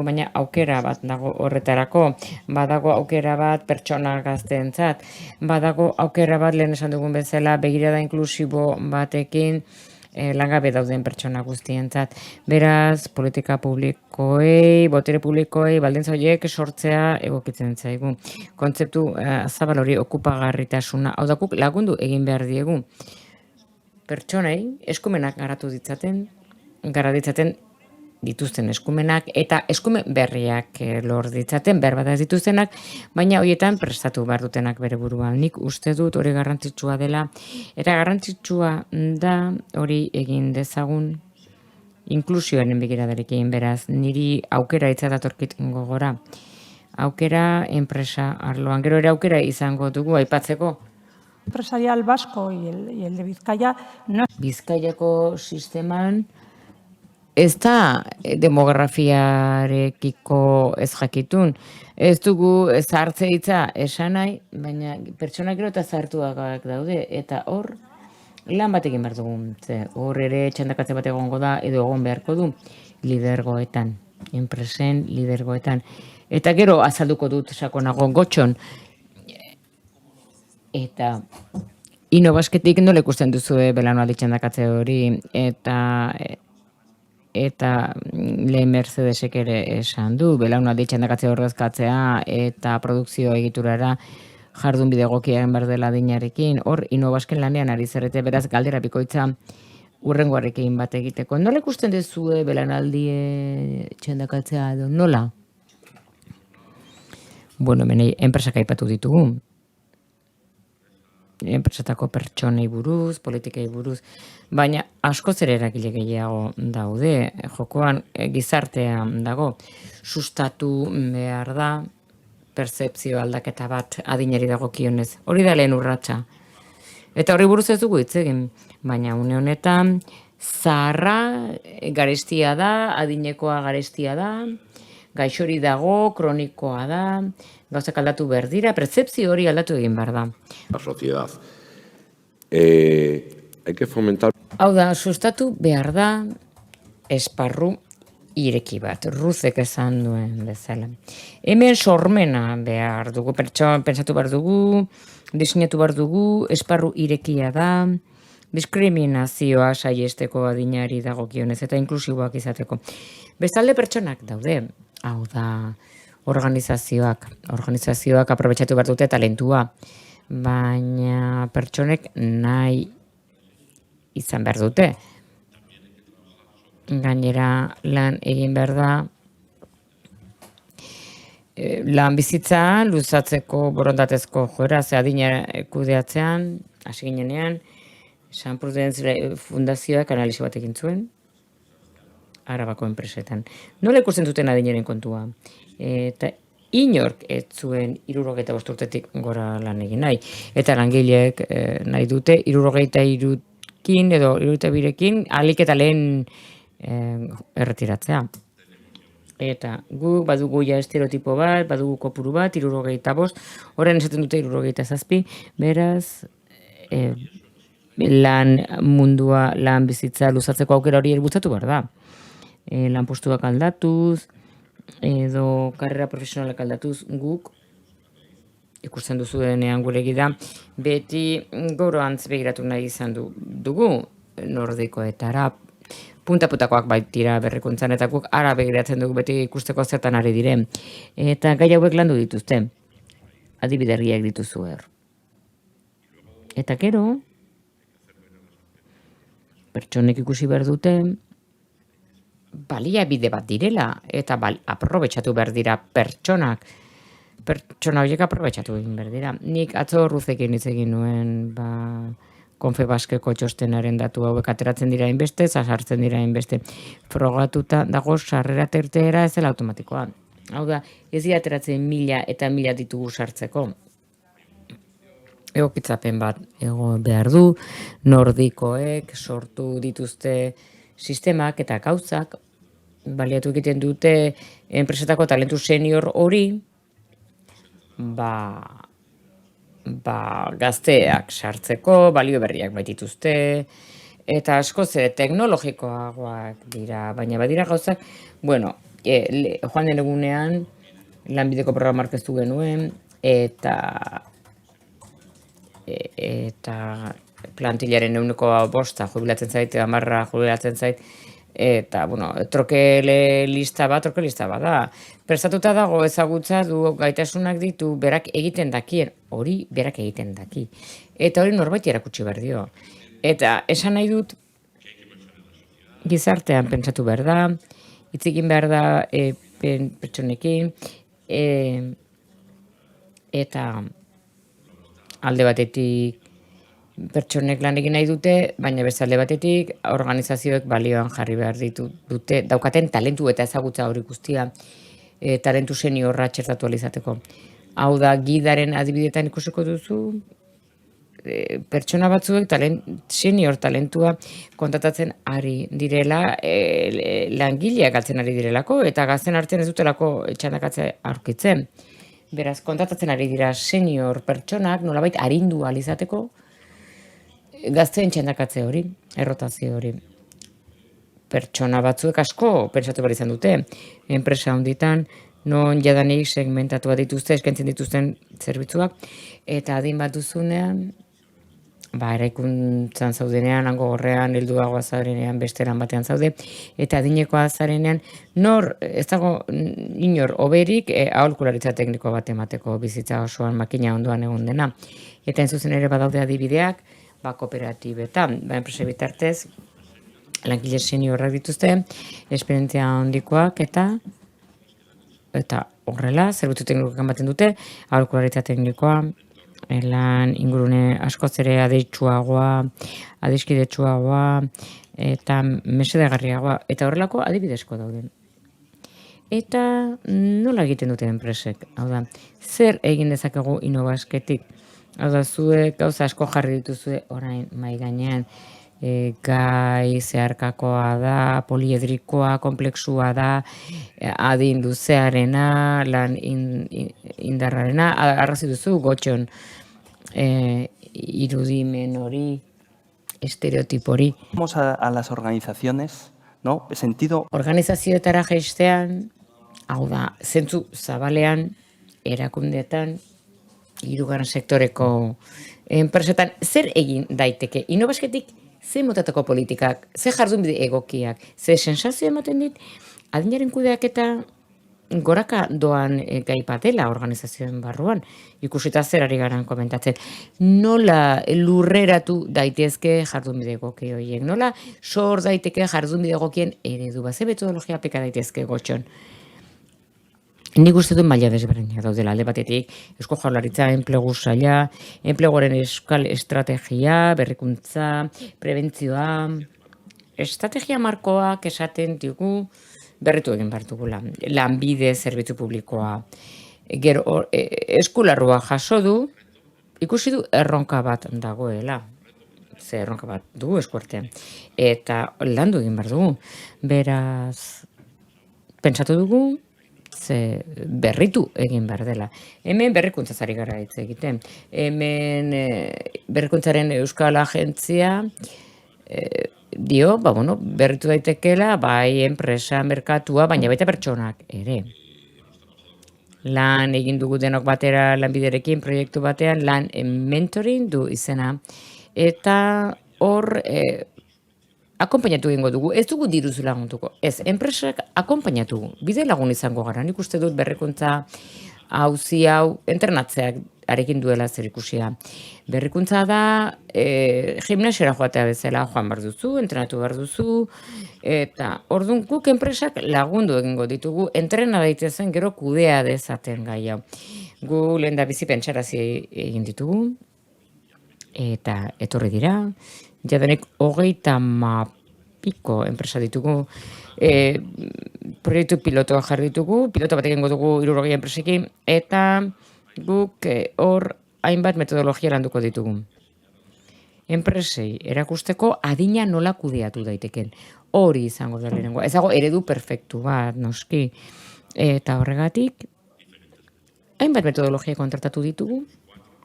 baina aukera bat dago horretarako, badago aukera bat pertsona gazteentzat, badago aukera bat lehen esan dugun bezala begirada inklusibo batekin langabe dauden pertsona guztientzat. Beraz, politika publikoei, botere publikoei, baldintza horiek sortzea egokitzen zaigu. Kontzeptu zabal hori okupagarritasuna, hau da guk lagundu egin behar diegu. Pertsonei eskumenak gara ditzaten dituzten eskumenak eta eskumen berriak lor ditzaten, behar bat ez dituztenak, baina horietan prestatu behar dutenak bere buruan. Nik uste dut hori garrantzitsua dela, eta garrantzitsua da hori egin dezagun inklusioaren begiradarekin, beraz, niri aukera datorkit gogora. Aukera enpresa arloan, gero ere aukera izango dugu aipatzeko. Empresarial vasco y el de Bizkaia no. Bizkaiako sisteman ez da demografiarekiko ez jakitun. Ez dugu zahartze hitza esan nahi, baina pertsonak gero eta zahartuak daude, eta hor lan bat egin behar dugu. Hor ere txandakatze bat egongo da, edo egon beharko du lidergoetan, enpresen lidergoetan. Eta gero azalduko dut sakonago gotxon. Eta Innobasketik nola ikusten duzue belaunaldi txandakatze hori, eta lehen Mercedesek ere esan du, belaunaldi txandakatze ordezkatzea eta produkzio egiturara jardun bide egokia egin behar dela adinarekin, hor Innobasken lanean ari zerete, beraz galdera bikoitza urrengoarekin bat egiteko. Nola ikusten duzue belaunaldi txandakatzea edo nola? Bueno, hemen enpresak aipatu ditugu. Enpresetako pertsonei buruz, politikei buruz, baina askoz ere eragile gehiago daude, jokoan gizartean dago, sustatu behar da, pertzepzio aldaketa bat adinari dagokionez. Hori da lehen urratsa. Eta horri buruz ez dugu hitz egin, baina une honetan zaharra garestia da, adinekoa garestia da, gaixori dago, kronikoa da, gauzak aldatu behar dira, pertzepzio hori aldatu egin behar da. La sociedad. Hay que fomentar. Hau da, sustatu behar da esparru ireki bat, Ruzek esan duen bezala. Hemen sormena behar dugu, pentsatu behar dugu, diseinatu behar dugu, esparru irekia da, diskriminazioa saiesteko adinari dagokionez eta inklusiboak izateko. Bestalde pertsonak daude, hau da, organizazioak aprobetxatu behar dute talentua, baina pertsonek nahi izan behar dute. Gainera lan egin behar da, lan bizitza luzatzeko borondatezko joera, ze adina kudeatzean, hasi ginenean, San Prudence Fundazioak analizi bat egin zuen, Arabako enpresetan. Nola ikusten zuten adinaren kontua? Eta inork ez zuen 65 urtetik gora lan egin nahi. Eta langileek nahi dute 63ekin edo 62ekin ahalik eta lehen erretiratzea. Eta gu badugu ja estereotipo bat, badugu kopuru bat, 65, horren esaten dute 67, beraz lan mundua, lan bizitza luzatzeko aukera hori bultzatu behar da. Lanpostuak aldatuz, edo karrera profesionalak aldatuz guk, ikusten duzuenean guregi da, beti goroantz begiratu nahi izan dugu nordikoetara, punta-puntakoak baitira berrikuntzan, eta guk ara begiratzen dugu beti ikusteko zertan ari diren. Eta gai hauek landu dituzte, adibiderriak dituzu Eta gero, pertsonek ikusi behar dute, baliabide bat direla, eta aprobetxatu behar dira pertsonak. Pertsona horiek aprobetxatu egin behar dira. Nik atzo Ruzekin hitz egin nuen, Konfebaskeko txostenaren datu hauek ateratzen dira inbeste, sartzen dira inbeste. Frogatuta dago sarrera tertera ez dela automatikoa. Hau da, ez dira ateratzen 1000 eta 1000 ditugu sartzeko. Egokitzapen bat behar du, nordikoek sortu dituzte sistemak eta gauzak, baliatu egiten dute enpresetako talentu senior hori, gazteak sartzeko, balio berriak baitituzte, eta askoz ere teknologikoagoak dira, baina badira gauzak, bueno, joan den egunean, lanbideko programa aurkeztu genuen, eta plantillaren 5% jubilatzen zait, 10 jubilatzen zait, eta, bueno, troke lista bat da. Prestatuta dago ezagutza du gaitasunak ditu berak egiten dakien, hori berak egiten daki. Eta hori norbait erakutsi behar dio. Eta esan nahi dut, gizartean pentsatu behar da, hitz egin behar da pertsonekin, eta alde batetik pertsonek lan egin nahi dute, baina beste alde batetik organizazioek balioan jarri behar dute, daukaten talentu eta ezagutza hori guztia, talentu seniorra txertatu alizateko. Hau da, gidaren adibidetan ikusiko duzu, pertsona batzuek senior talentua kontatatzen ari direla, langileak galtzen ari direlako, eta gazten artean ez dutelako txandakatze aurkitzen. Beraz, kontatatzen ari dira senior pertsonak nolabait arindu alizateko gazteen txandakatze hori, errotazio hori. Pertsona batzuek asko pentsatu behar izan dute, enpresa honditan non jadanik segmentatua dituzte, eskaintzen dituzten zerbitzuak, eta adin bat duzunean, eraikuntzan zaudenean, hango gorrean, helduagoa zarenean, beste lan batean zaude, eta adinekoa zarenean, ez dago inor oberik aholkularitza tekniko bat emateko bizitza osoan makina ondoan egon dena. Eta zuzen ere badaude adibideak, kooperatibetan, enpresa bitartez, langile seniorrak dituzte, esperientzia handikoak eta horrela, zerbitzu teknikoak ematen dute, aholkularitza teknikoa, lan ingurune askoz ere adiskidetsuagoa, eta mesedegarriagoa, eta horrelako adibidezko dauden. Eta nola egiten dute enpresek? Hau da, zer egin dezakegu inobasketik? Hau da, zuek gauza asko jarri dituzue orain mai gainean, gai zeharkakoa da, poliedrikoa, komplexua da, adin luzearena, lan indarrarena, arrazi duzu gotxon irudimen hori, estereotipo hori. Vamos a las organizaciones, ¿no? Sentido. Organizazioetara jaistean, hau da, zentzu zabalean, erakundeetan, hirugarren sektoreko enpresetan, zer egin daiteke? Inobasketik, ze motatako politikak, ze jardunbide egokiak, ze sensazio ematen dit, adinaren kudeak eta goraka doan gai bat dela organizazioen barruan, ikusita zer ari garan komentatzen. Nola lurreratu daitezke jardunbide egoki horiek? Nola sor daiteke jardunbide egokien eredu bat? Ze metodologia peka daitezke gotxon? Nik uste dut maila desberdinak daudela alde batetik, Eusko Jaurlaritza, enplegu saila, enpleguaren euskal estrategia, berrikuntza, prebentzioa, estrategia markoak esaten digu berritu egin behar dugula. Lanbide zerbitzu publikoa, gero eskularrua jaso du, ikusi du erronka bat dagoela. Ze erronka bat dugu eskuartean. Eta landu egin behar dugu. Beraz, pentsatu dugu, ze berritu egin behar dela. Hemen berrikuntzaz ari gara hitz egiten. Hemen berrikuntzaren euskal agentzia dio, berritu daitekeela, bai enpresa, merkatua, baina baita pertsonak ere. Lan egin dugu denok batera lanbiderekin proiektu batean, lan mentoring du izena. Eta hor akonpainatu egingo dugu, ez dugu diruz laguntuko. Ez, enpresak akonpainatu, bide lagun izango gara. Nik uste dut berrikuntza hauzi hau entrenatzeak arekin duela zer ikusia. Berrikuntza da, gimnasiara joatea bezala joan behar duzu, entrenatu behar duzu, eta orduan guk enpresak lagundu egingo ditugu, entrena daitezen gero kudea dezaten gai hau. Gu lehen da bizi pentsarazi egin ditugu, eta etorri dira, jadanik 30 enpresa ditugu, proiektu pilotoa jarri ditugu, piloto bat egingo dugu 60 enpresekin, eta guk hor hainbat metodologia landuko ditugu. Enpresei erakusteko adina nola kudeatu daiteken. Hori izango da lehenengoa. Ez dago eredu perfektu bat, noski. Eta horregatik, hainbat metodologia kontratatu ditugu,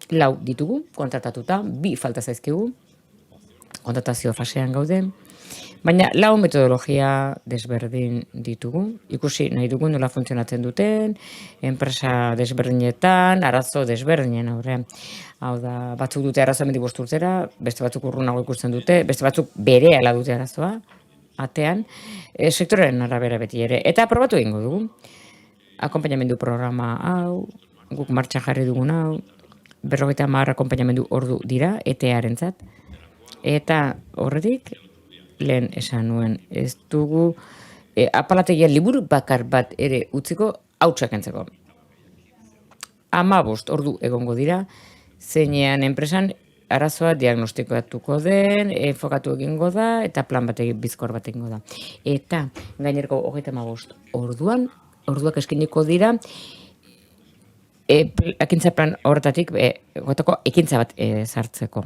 4 ditugu kontratatuta, 2 falta zaizkigu, kontratazio fasean gaude, baina 4 metodologia desberdin ditugu, ikusi nahi dugu nola funtzionatzen duten, enpresa desberdinetan, arazo desberdinen aurrean. Hau da, batzuk dute arazoa hemendik 5 urtera, beste batzuk urrunago ikusten dute, beste batzuk berehala dute arazoa, atean, sektoraren arabera beti ere. Eta probatu egingo dugu. Akonpainamendu programa hau, guk martxan jarri dugun hau, 50 akonpainamendu ordu dira, ETA-arentzat. Eta horretik, lehen esan nuen, ez dugu apalategian liburu bakar bat ere utziko hautsak entzeko. 15 ordu egongo dira, zeinean enpresan arazoa diagnostikoatuko den, enfokatu egingo da, eta plan bat bizkor bat egingo da. Eta gainerako 35 orduak eskiniko dira, ekintza plan horretatik, ekintza bat sartzeko.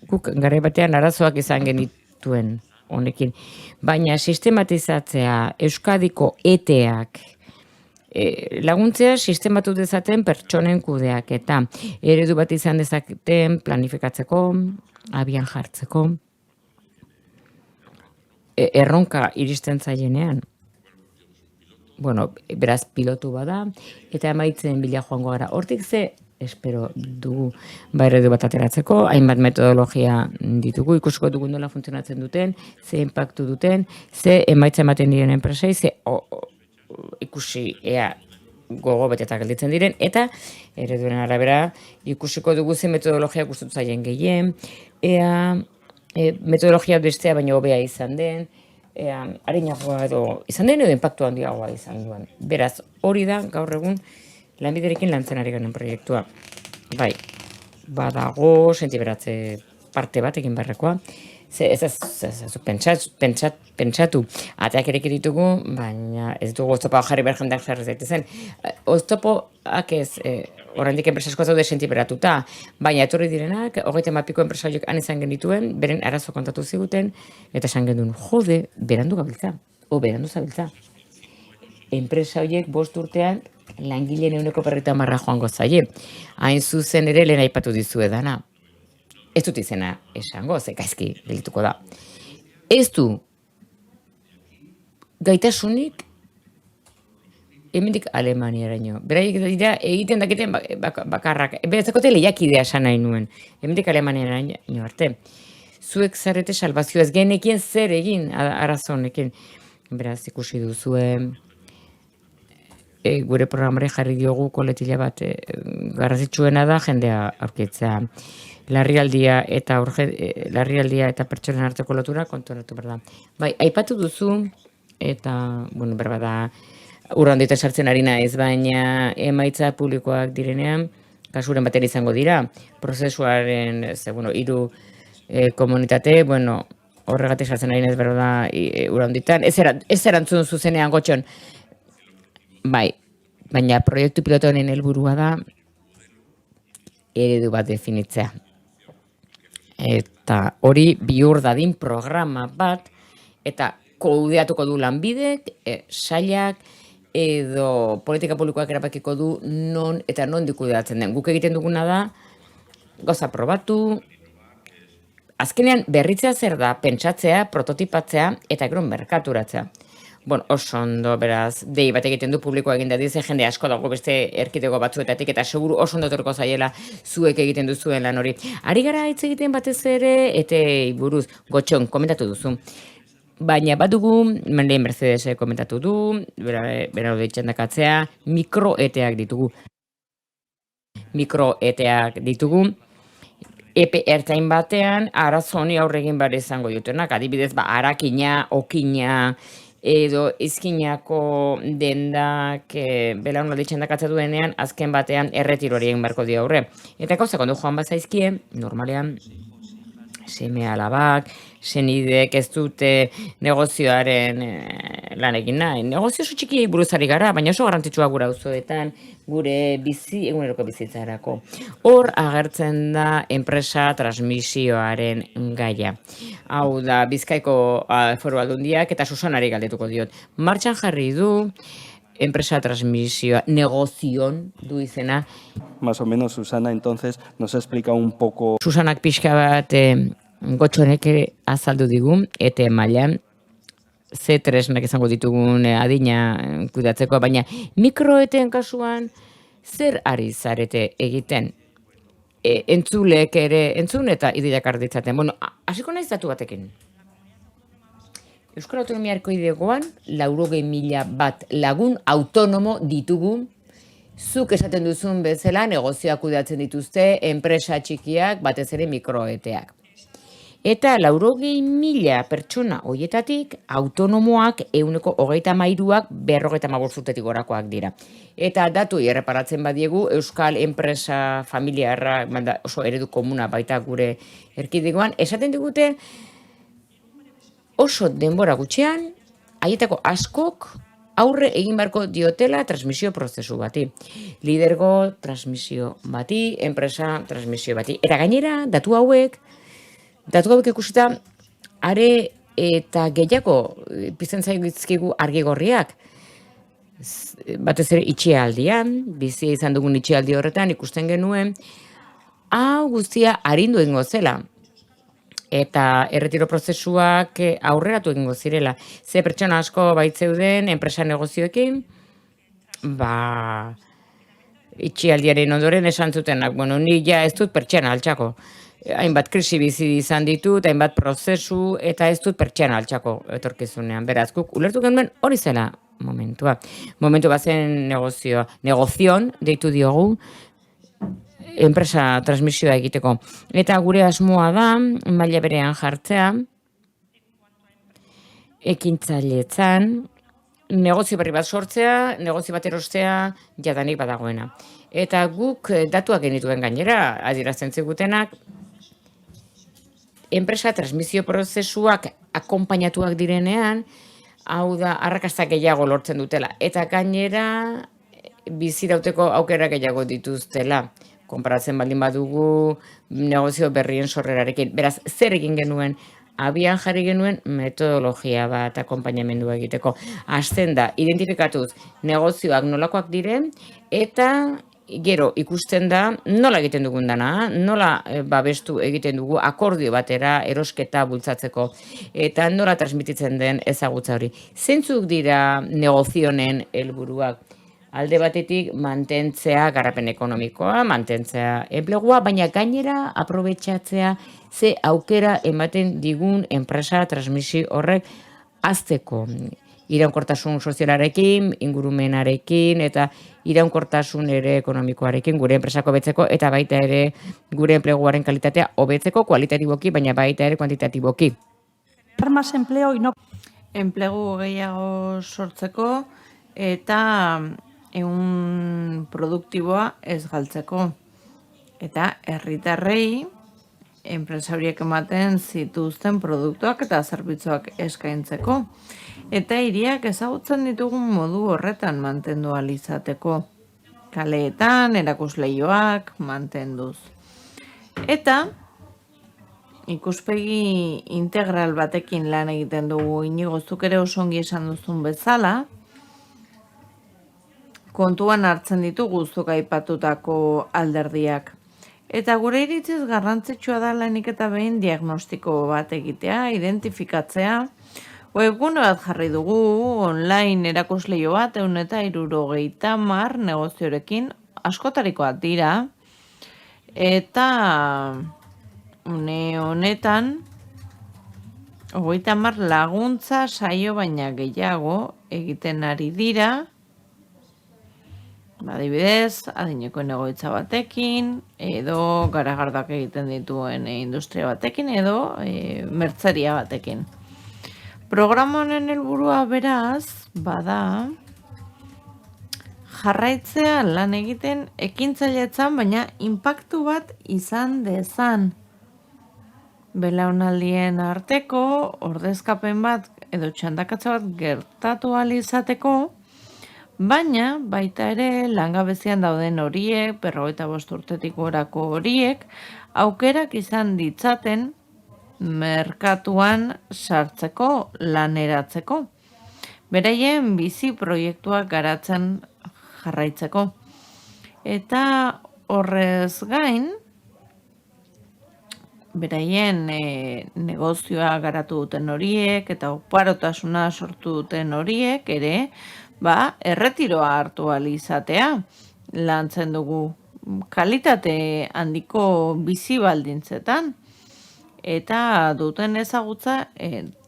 Guk garai batean arazoak izan genituen honekin, baina sistematizatzea Euskadiko ETEak laguntzea sistematu dezaten pertsonen kudeak eta eredu bat izan dezaten planifikatzeko, abian jartzeko, erronka iristen zaienean. bueno, beraz pilotu bada, eta emaitzen bila joango gara. Hortik ze espero dugu eredu bat ateratzeko, hainbat metodologia ditugu, ikusiko dugu nola funtzionatzen duten, ze impactu duten, ze emaitza ematen diren enpresei, ze ikusi ea gogo beteta gelditzen diren, eta ereduen arabera ikusiko dugu ze metodologia gustatu zaien gehien, ea metodologia bestea baino hobea izan den, arinagoa edo izan den edo impactu handiagoa izan duen. Beraz, hori da gaur egun lanbiderekin lantzen ari garen proiektua. Bai, badago sentiberatze parte bat egin beharrekoa. Ez pentsatu. Ateak ere ditugu, baina ez dugu oztopoa jarri behar jendeak jarri zaitezen. Oztopoak ez, oraindik enpresa asko daude sentiberatuta, baina etorri direnak, 30 enpresa horiek han izan genituen, beren arazo kontatu ziguten, eta esan genuen, jode, berandu gabiltza, berandu zabiltza. Enpresa horiek 5 urtean, langileen 50% joango zaie. Hain zuzen ere lehen aipatu dizuedana. Ez dut izena esango, ze gaizki gelituko da. Ez du gaitasunik hemendik Alemaniaraino. Beraiek dira egiten dakiten bakarrak. Berezakote lehiakidea esan nahi nuen. Hemendik Alemaniaraino arte. Zuek zarete salbazioa ez genekien zer egin arazonekin. Beraz ikusi duzue gure programare jarri diogu koletila bat garrantzitsuena da jendea aurkitzea. Larrialdia eta pertsonen arteko lotura kontuaratu behar da. Bai, aipatu duzu, eta, bueno, berba da, urrandita sartzen ari naiz, baina emaitza publikoak direnean, kasuren batera izango dira, prozesuaren, 3 komunitate, bueno, horregatik sartzen ari naiz berba da, urranditan, ez erantzun zuzenean gotxon, bai, baina proiektu piloto honen helburua da, eredu bat definitzea. Eta hori bihur dadin programa bat, eta kudeatuko du lanbidek, sailak, edo politika publikoak erabakiko du non eta non kudeatzen den. Guk egiten duguna da, gauza probatu, azkenean berritzea zer da, pentsatzea, prototipatzea, eta gero merkaturatzea. Bueno, oso ondo, beraz, dei bat egiten du publikoa egin da dize, jende asko dago beste erkidego batzuetatik, eta seguru oso ondo etorriko zaiela zuek egiten duzuen lan hori. Ari gara hitz egiten batez ere, eta buruz, gotxon, komentatu duzu. Baina bat dugu, lehen Mercedes komentatu du, bera hori txandakatzea, mikroeteak ditugu. Epe ertain batean, arazo honi aurre egin behar izango dutenak, adibidez, harakina, okina, edo izkinako dendak belaunaldi txandakatza duenean, azken batean erretirori egin beharko dio aurre. Eta gauzak ondo joan bazaizkie, normalean, seme alabak, senidek ez dute negozioaren lan egin nahi. Negozio oso txikiei buruzari gara, baina oso garrantzitsua gure auzoetan, gure eguneroko bizitzarako. Hor agertzen da enpresa transmisioaren gaia. Hau da, Bizkaiko Foru Aldundiak eta Susanari galdetuko diot. Martxan jarri du, enpresa transmisioa, negozion du izena. Más o menos, Susana, entonces, nos explica un poco... Susanak pixka bat gotxonek azaldu digu, eta mailan, ze tresnak izango ditugun adina kudatzeko, baina mikroeten kasuan, zer ari zarete egiten? Entzulek ere, entzun eta ideiak arditzaten. Bueno, hasiko naiz datu batekin. Euskal Autonomia Erkidegoan 80.000 bat lagun autonomo ditugu, zuk esaten duzun bezala negozioak kudeatzen dituzte, enpresa txikiak, batez ere mikroeteak. Eta 80.000 pertsona horietatik autonomoak 133ak 55 urtetik gorakoak dira. Eta datu erreparatzen badiegu Euskal Enpresa Familiarra oso eredu komuna baita gure erkidegoan, esaten digute oso denbora gutxean, haietako askok aurre egin beharko diotela transmisio prozesu bati. Lidergo transmisio bati, enpresa transmisio bati. Eta gainera, datu hauek ikusita, are eta gehiago pizten zaizkigu argigorriak. Batez ere itxialdian, bizia izan dugun itxialdi horretan ikusten genuen, hau guztia arindu egingo zela. eta erretiro prozesuak aurreratu egingo zirela. Ze pertsona asko baitzeuden enpresa negozioekin, itxialdiaren ondoren esan zutenak, bueno, ni ja ez dut pertsona altxako. Hainbat krisi bizi izan ditut, hainbat prozesu, eta ez dut pertsona altxako etorkizunean. Beraz, guk ulertu genuen hori zela momentua. Momentu bazen negozion, deitu diogu, enpresa transmisioa egiteko. Eta gure asmoa da, maila berean jartzea, ekintzailetzan, negozio berri bat sortzea, negozio bat erostea, jadanik badagoena. Eta guk datuak genituen gainera, adierazten zigutenak, enpresa transmisio prozesuak akonpainatuak direnean, hau da, arrakasta gehiago lortzen dutela. Eta gainera, bizirauteko aukera gehiago dituztela. Konparatzen baldin badugu negozio berrien sorrerarekin. Beraz, zer egin genuen? Abian jarri genuen metodologia bat akonpainamendua egiteko. Hasten da, identifikatuz negozioak nolakoak diren, eta gero ikusten da nola egiten dugun dana, nola babestu egiten dugu akordio batera erosketa bultzatzeko, eta nola transmititzen den ezagutza hori. Zeintzuk dira negozionen helburuak? Alde batetik mantentzea garapen ekonomikoa, mantentzea enplegua, baina gainera aprobetxatzea ze aukera ematen digun enpresa transmisio horrek hazteko. Iraunkortasun sozialarekin, ingurumenarekin eta iraunkortasun ere ekonomikoarekin gure enpresako betzeko eta baita ere gure enpleguaren kalitatea hobetzeko kualitatiboki, baina baita ere kuantitatiboki. Más empleo y no... Enplegu gehiago sortzeko eta ehun produktiboa ez galtzeko. Eta herritarrei enpresa horiek ematen zituzten produktuak eta zerbitzuak eskaintzeko. Eta hiriak ezagutzen ditugun modu horretan mantendu ahal izateko. Kaleetan, erakusleioak mantenduz. Eta ikuspegi integral batekin lan egiten dugu. Inigo, zuk ere oso ongi esan duzun bezala, kontuan hartzen ditugu zuk aipatutako alderdiak. Eta gure iritziz garrantzitsua da lehenik eta behin diagnostiko bat egitea, identifikatzea. Webgune bat jarri dugu, online erakusleio bat, 170 negoziorekin, askotarikoak dira. Eta une honetan, 30 laguntza saio baina gehiago egiten ari dira. Adibidez, adinekoen egoitza batekin, edo garagardak egiten dituen industria batekin, edo mertzeria batekin. Programa honen helburua beraz, bada, jarraitzea lan egiten ekintzailetzan, baina inpaktu bat izan dezan. Belaunaldien arteko, ordezkapen bat, edo txandakatza bat gertatu ahal izateko, baina baita ere langabezian dauden horiek, 55 urtetik gorako horiek, aukerak izan ditzaten merkatuan sartzeko, laneratzeko. Beraien bizi proiektuak garatzen jarraitzeko. Eta horrez gain, beraien negozioa garatu duten horiek eta oparotasuna sortu duten horiek ere, erretiroa hartu ahal izatea lantzen dugu kalitate handiko bizi baldintzetan eta duten ezagutza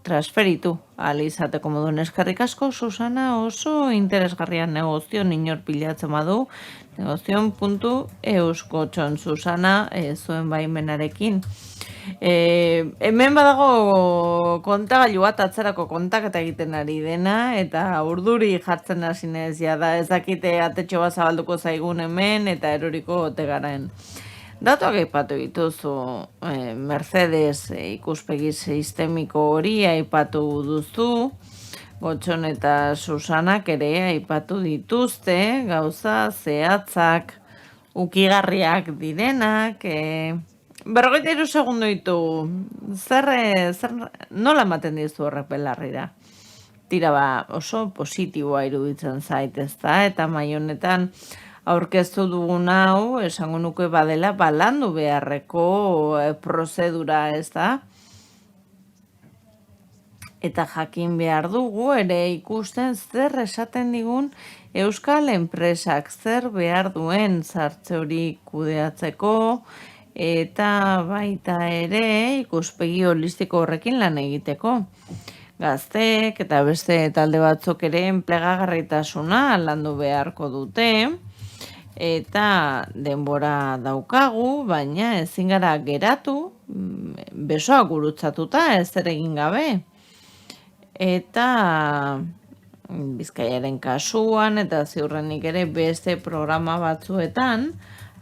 transferitu ahal izateko moduen. Eskerrik asko, Susana, oso interesgarrian negozion inor pilatzen badu, negozion.eus Susana zuen baimenarekin. Hemen badago kontagailu bat atzerako kontaketa egiten ari dena, eta urduri jartzen hasi nez, da ez dakite atetxo bat zabalduko zaigun hemen, eta eroriko ote garen. Datuak aipatu dituzu, Mercedes ikuspegi sistemiko hori aipatu duzu, Gotxon eta Susanak ere aipatu dituzte, gauza zehatzak, ukigarriak direnak, 43 segundu ditu, nola ematen dizu horrek belarrira? Tira oso positiboa iruditzen zait, ezta? Eta mai honetan aurkeztu dugun hau, esango nuke badela, landu beharreko prozedura, ezta? eta jakin behar dugu ere ikusten zer esaten digun euskal enpresak, zer behar duen sartze hori kudeatzeko, eta baita ere ikuspegi holistiko horrekin lan egiteko. Gazteek eta beste talde batzuk ere enplegagarritasuna landu beharko dute, eta denbora daukagu, baina ezin gara geratu, besoak gurutzatuta ez ere egin gabe. Eta Bizkaiaren kasuan eta ziurrenik ere beste programa batzuetan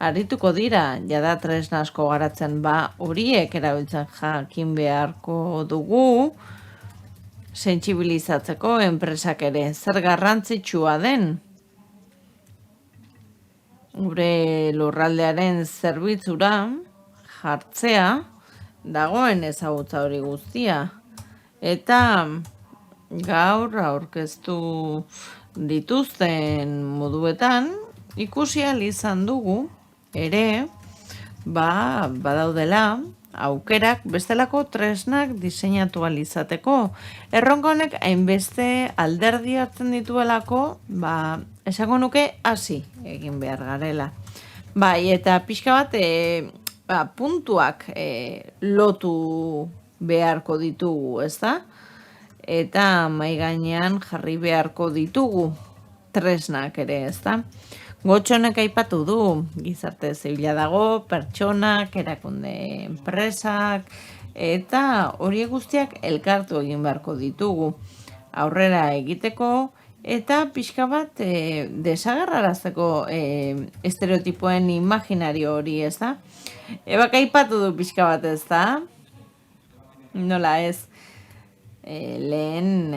arituko dira, jada tresna asko garatzen horiek erabiltzen jakin beharko dugu, sentsibilizatzeko enpresak ere zer garrantzitsua den gure lurraldearen zerbitzura jartzea dagoen ezagutza hori guztia. Eta gaur aurkeztu dituzten moduetan ikusi ahal izan dugu ere badaudela aukerak bestelako tresnak diseinatu ahal izateko. Erronka honek hainbeste alderdi hartzen dituelako, esango nuke hasi egin behar garela. Bai, eta pixka bat puntuak lotu beharko ditugu, ezta? Eta mahai gainean jarri beharko ditugu tresnak ere, ezta? Gotxonek aipatu du, gizarte zibila dago, pertsonak, erakunde enpresak, eta horiek guztiak elkartu egin beharko ditugu. Aurrera egiteko, eta pixka bat desagerrarazteko estereotipoen imaginario hori, ez da? Ebak aipatu du pixka bat, ez da? Nola ez? Lehen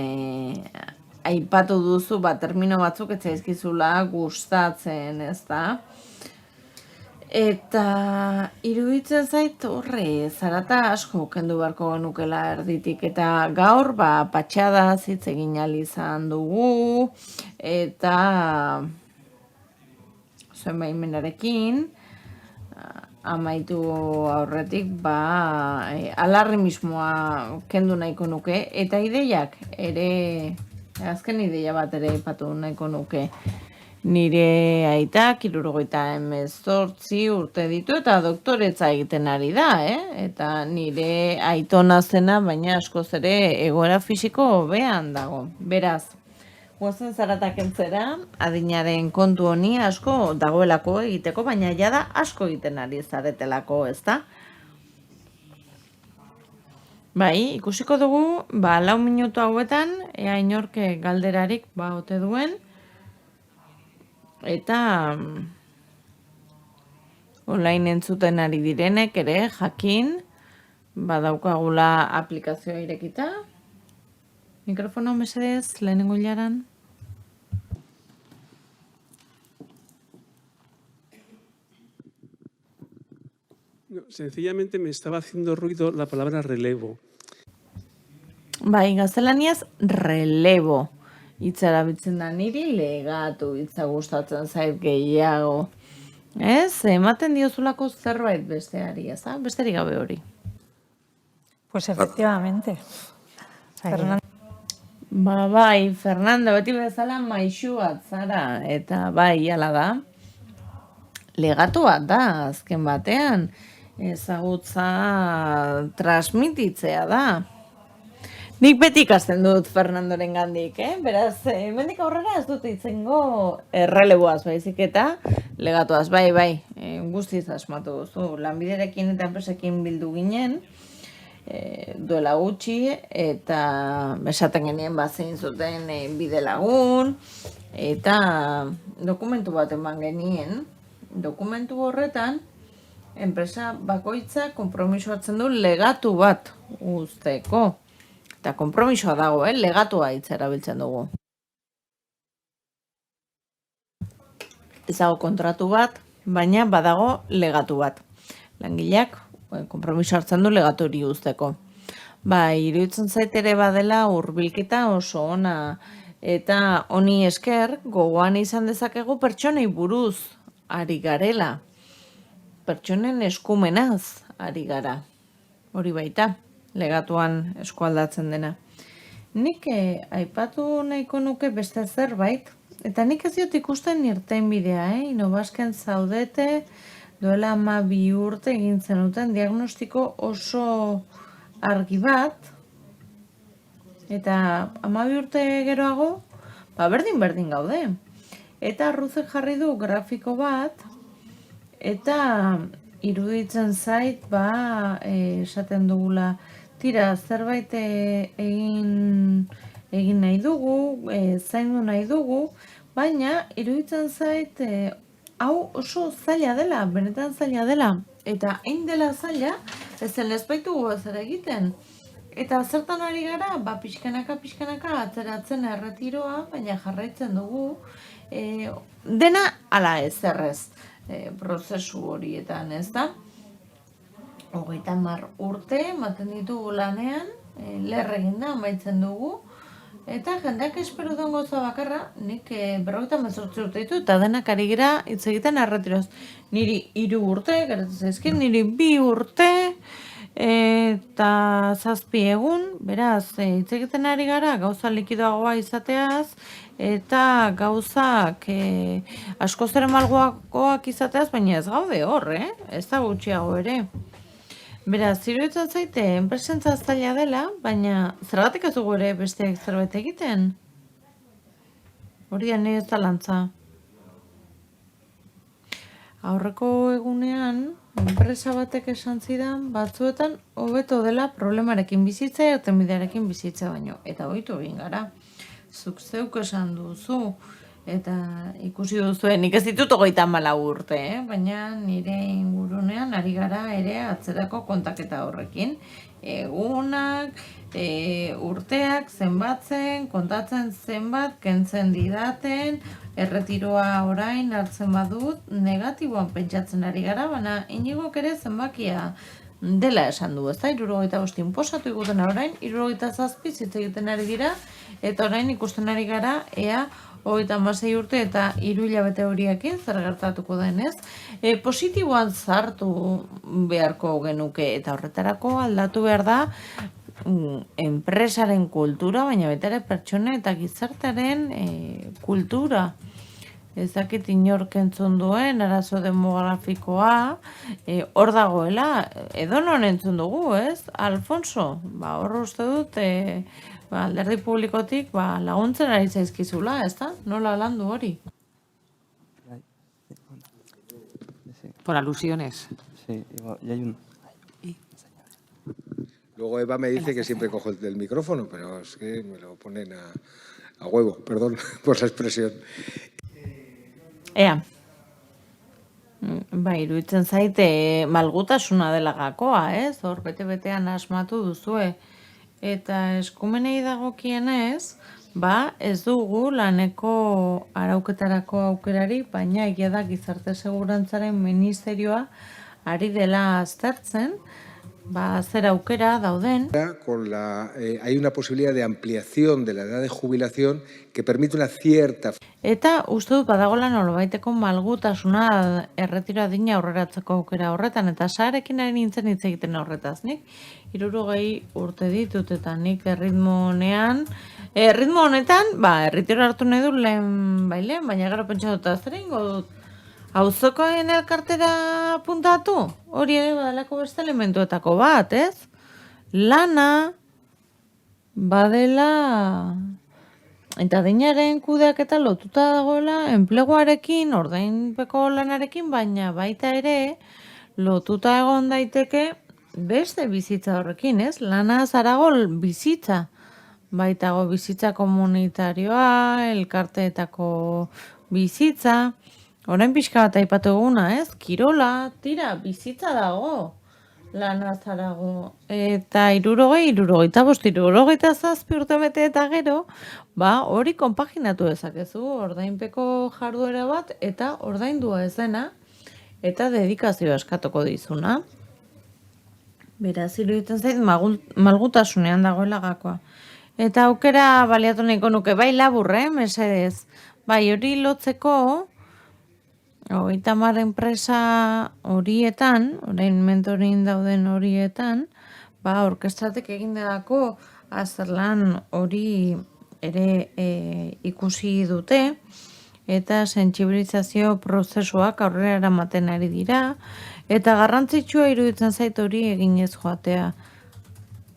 aipatu duzu termino batzuk ez zaizkizula gustatzen, ez da? Eta iruditzen zait horre, zarata asko kendu beharko genukela erditik, eta gaur patxada hitz egin ahal izan dugu, eta zuen baimenarekin amaitu aurretik alarmismoa kendu nahiko nuke, eta ideiak ere, azken ideia bat ere aipatu nahiko nuke. Nire aitak 78 urte ditu eta doktoretza egiten ari da, eta nire aitona zena, baina askoz ere egoera fisiko hobean dago. Beraz, goazen zaratak entzera, adinaren kontu honi asko dagoelako egiteko, baina jada asko egiten ari zaretelako, ezta? Bai, ikusiko dugu, 4 minutu hauetan, ea inorke galderarik ote duen, eta online entzuten ari direnek ere jakin badaukagula aplikazioa irekita. Mikrofono mesedez, lehenengo hilaran. No, sencillamente me estaba haciendo ruido la palabra relevo. Bai, gaztelaniaz relevo. Hitza erabiltzen da niri legatu hitza gustatzen zait gehiago. Ez, ematen diozulako zerbait besteari, ez da? Besterik gabe hori. Pues efectivamente. Fernando. Bai, Fernando, beti bezala maixu bat zara, eta bai, hala da. Legatu bat da, azken batean, ezagutza transmititzea da. Nik beti ikasten dut Fernandoren gandik, beraz, hemendik aurrera ez dut itzengo erreleboaz, baizik eta legatuaz, bai, guztiz asmatu duzu. Lanbiderekin eta enpresekin bildu ginen, duela gutxi, eta esaten genien zein zuten bide lagun, eta dokumentu bat eman genien. Dokumentu horretan, enpresa bakoitza konpromiso hartzen du legatu bat uzteko. Eta konpromisoa dago, legatua hitza erabiltzen dugu. Ez dago kontratu bat, baina badago legatu bat. Langileak konpromiso hartzen du legatu hori uzteko. Iruditzen zait ere badela hurbilketa oso ona, eta honi esker gogoan izan dezakegu pertsonei buruz ari garela. Pertsonen eskumenaz ari gara. Hori baita, legatuan eskualdatzen dena. nik aipatu nahiko nuke beste zerbait, eta nik ez diot ikusten irtenbidea, Inobasken zaudete, duela 12 urte egin zenuten diagnostiko oso argi bat, eta 12 urte geroago, berdin gaude. Eta Ruzek jarri du grafiko bat, eta iruditzen zait, esaten dugula, tira, zerbait egin nahi dugu, zaindu nahi dugu, baina iruditzen zait, hau oso zaila dela, benetan zaila dela, eta hain dela zaila, ezen ez baitugu ezer egiten. Eta zertan ari gara, pixkanaka atzeratzen erretiroa, baina jarraitzen dugu, dena ala ezerrez prozesu horietan, ez da? 30 urte ematen ditugu lanean, lerregin da, amaitzen dugu, eta jendeak espero duen gauza bakarra, nik 58 urte ditu, eta denak ari gira hitz egiten erretiroz. Niri 3 urte, geratu zaizkin, niri 2 urte, eta 7 egun, beraz, hitz egiten ari gara gauza likidoagoa izateaz, eta gauzak askoz ere malgoagoak izateaz, baina ez gaude hor, ez da gutxiago ere. Beraz, iruditzen zaite, enpresentza zaila dela, baina zergatik ez dugu ere besteek zerbait egiten? Hori da nire zalantza. Aurreko egunean, enpresa batek esan zidan, batzuetan hobeto dela problemarekin bizitza, irtenbidearekin bizitza baino. Eta ohitu egin gara. Zuk zeuk esan duzu, eta ikusi duzu, nik ez ditut 34 urte, baina nire ingurunean ari gara ere atzerako kontaketa horrekin. Egunak, urteak zenbatzen, kontatzen zenbat, kentzen didaten, erretiroa orain hartzen badut, negatiboan pentsatzen ari gara, baina Iñigok ere zenbakia dela esan du, ez da, 75 inposatu iguten orain, 77 hitz egiten ari dira, eta orain ikusten ari gara, ea 36 urte eta 3 hilabete horiekin zer gertatuko denez. Positiboan zartu beharko genuke, eta horretarako aldatu behar da enpresaren kultura, baina betare pertsona eta gizartearen kultura. Ez dakit inork entzun duen, arazo demografikoa, hor dagoela, edonon entzun dugu, ez? Alfonso, hor uste dut, alderdi publikotik laguntzen ari zaizkizula, ez da? Nola landu hori? Por alusiones. Sí, y hay un... Luego Eva me dice que siempre cojo el micrófono, pero es que me lo ponen a huevo, perdón por la expresión. Ea, iruditzen zaite malgutasuna dela gakoa, ez? Hor bete-betean asmatu duzue. Eta eskumenei dagokienez, ez dugu laneko arauketarako aukerari, baina egia da Gizarte Segurantzaren Ministerioa ari dela aztertzen, zer aukera dauden. Hay una posibilidad de ampliación de la edad de jubilación que permite una cierta... Eta uste dut badagoela nolabaiteko malgutasuna erretiro adina aurreratzeko aukera horretan, eta Sarekin ari nintzen hitz egiten horretaz, nik 60 urte ditut, eta nik erritmo honetan, erritiro hartu nahi dut lehen, baina gero pentsa dut zer egingo dut. Auzokoen elkartera puntatu? Hori ere badalako beste elementuetako bat, ez? Lana badela eta adinaren kudeaketa lotuta dagoela enpleguarekin, ordainpeko lanarekin, baina baita ere lotuta egon daiteke beste bizitza horrekin, ez? Lana zarago bizitza. Baitago bizitza komunitarioa, elkarteetako bizitza. Orain pixka bat aipatu eguna, ez? Kirola, tira, bizitza dago, lana zarago. Eta 65, 67 urte bete eta gero, hori konpaginatu dezakezu, ordainpeko jarduera bat, eta ordaindua ez dena, eta dedikazioa eskatuko dizuna. Beraz, iruditzen zait, malgutasunean dagoela gakoa. Eta aukera baliatu nahiko nuke, labur, mesedez. Hori lotzeko, 30 enpresa horietan, orain mentorin dauden horietan, orkestratek egin delako azterlan hori ere ikusi dute, eta sentsibilizazio prozesuak aurrera eramaten ari dira, eta garrantzitsua iruditzen zait hori eginez joatea.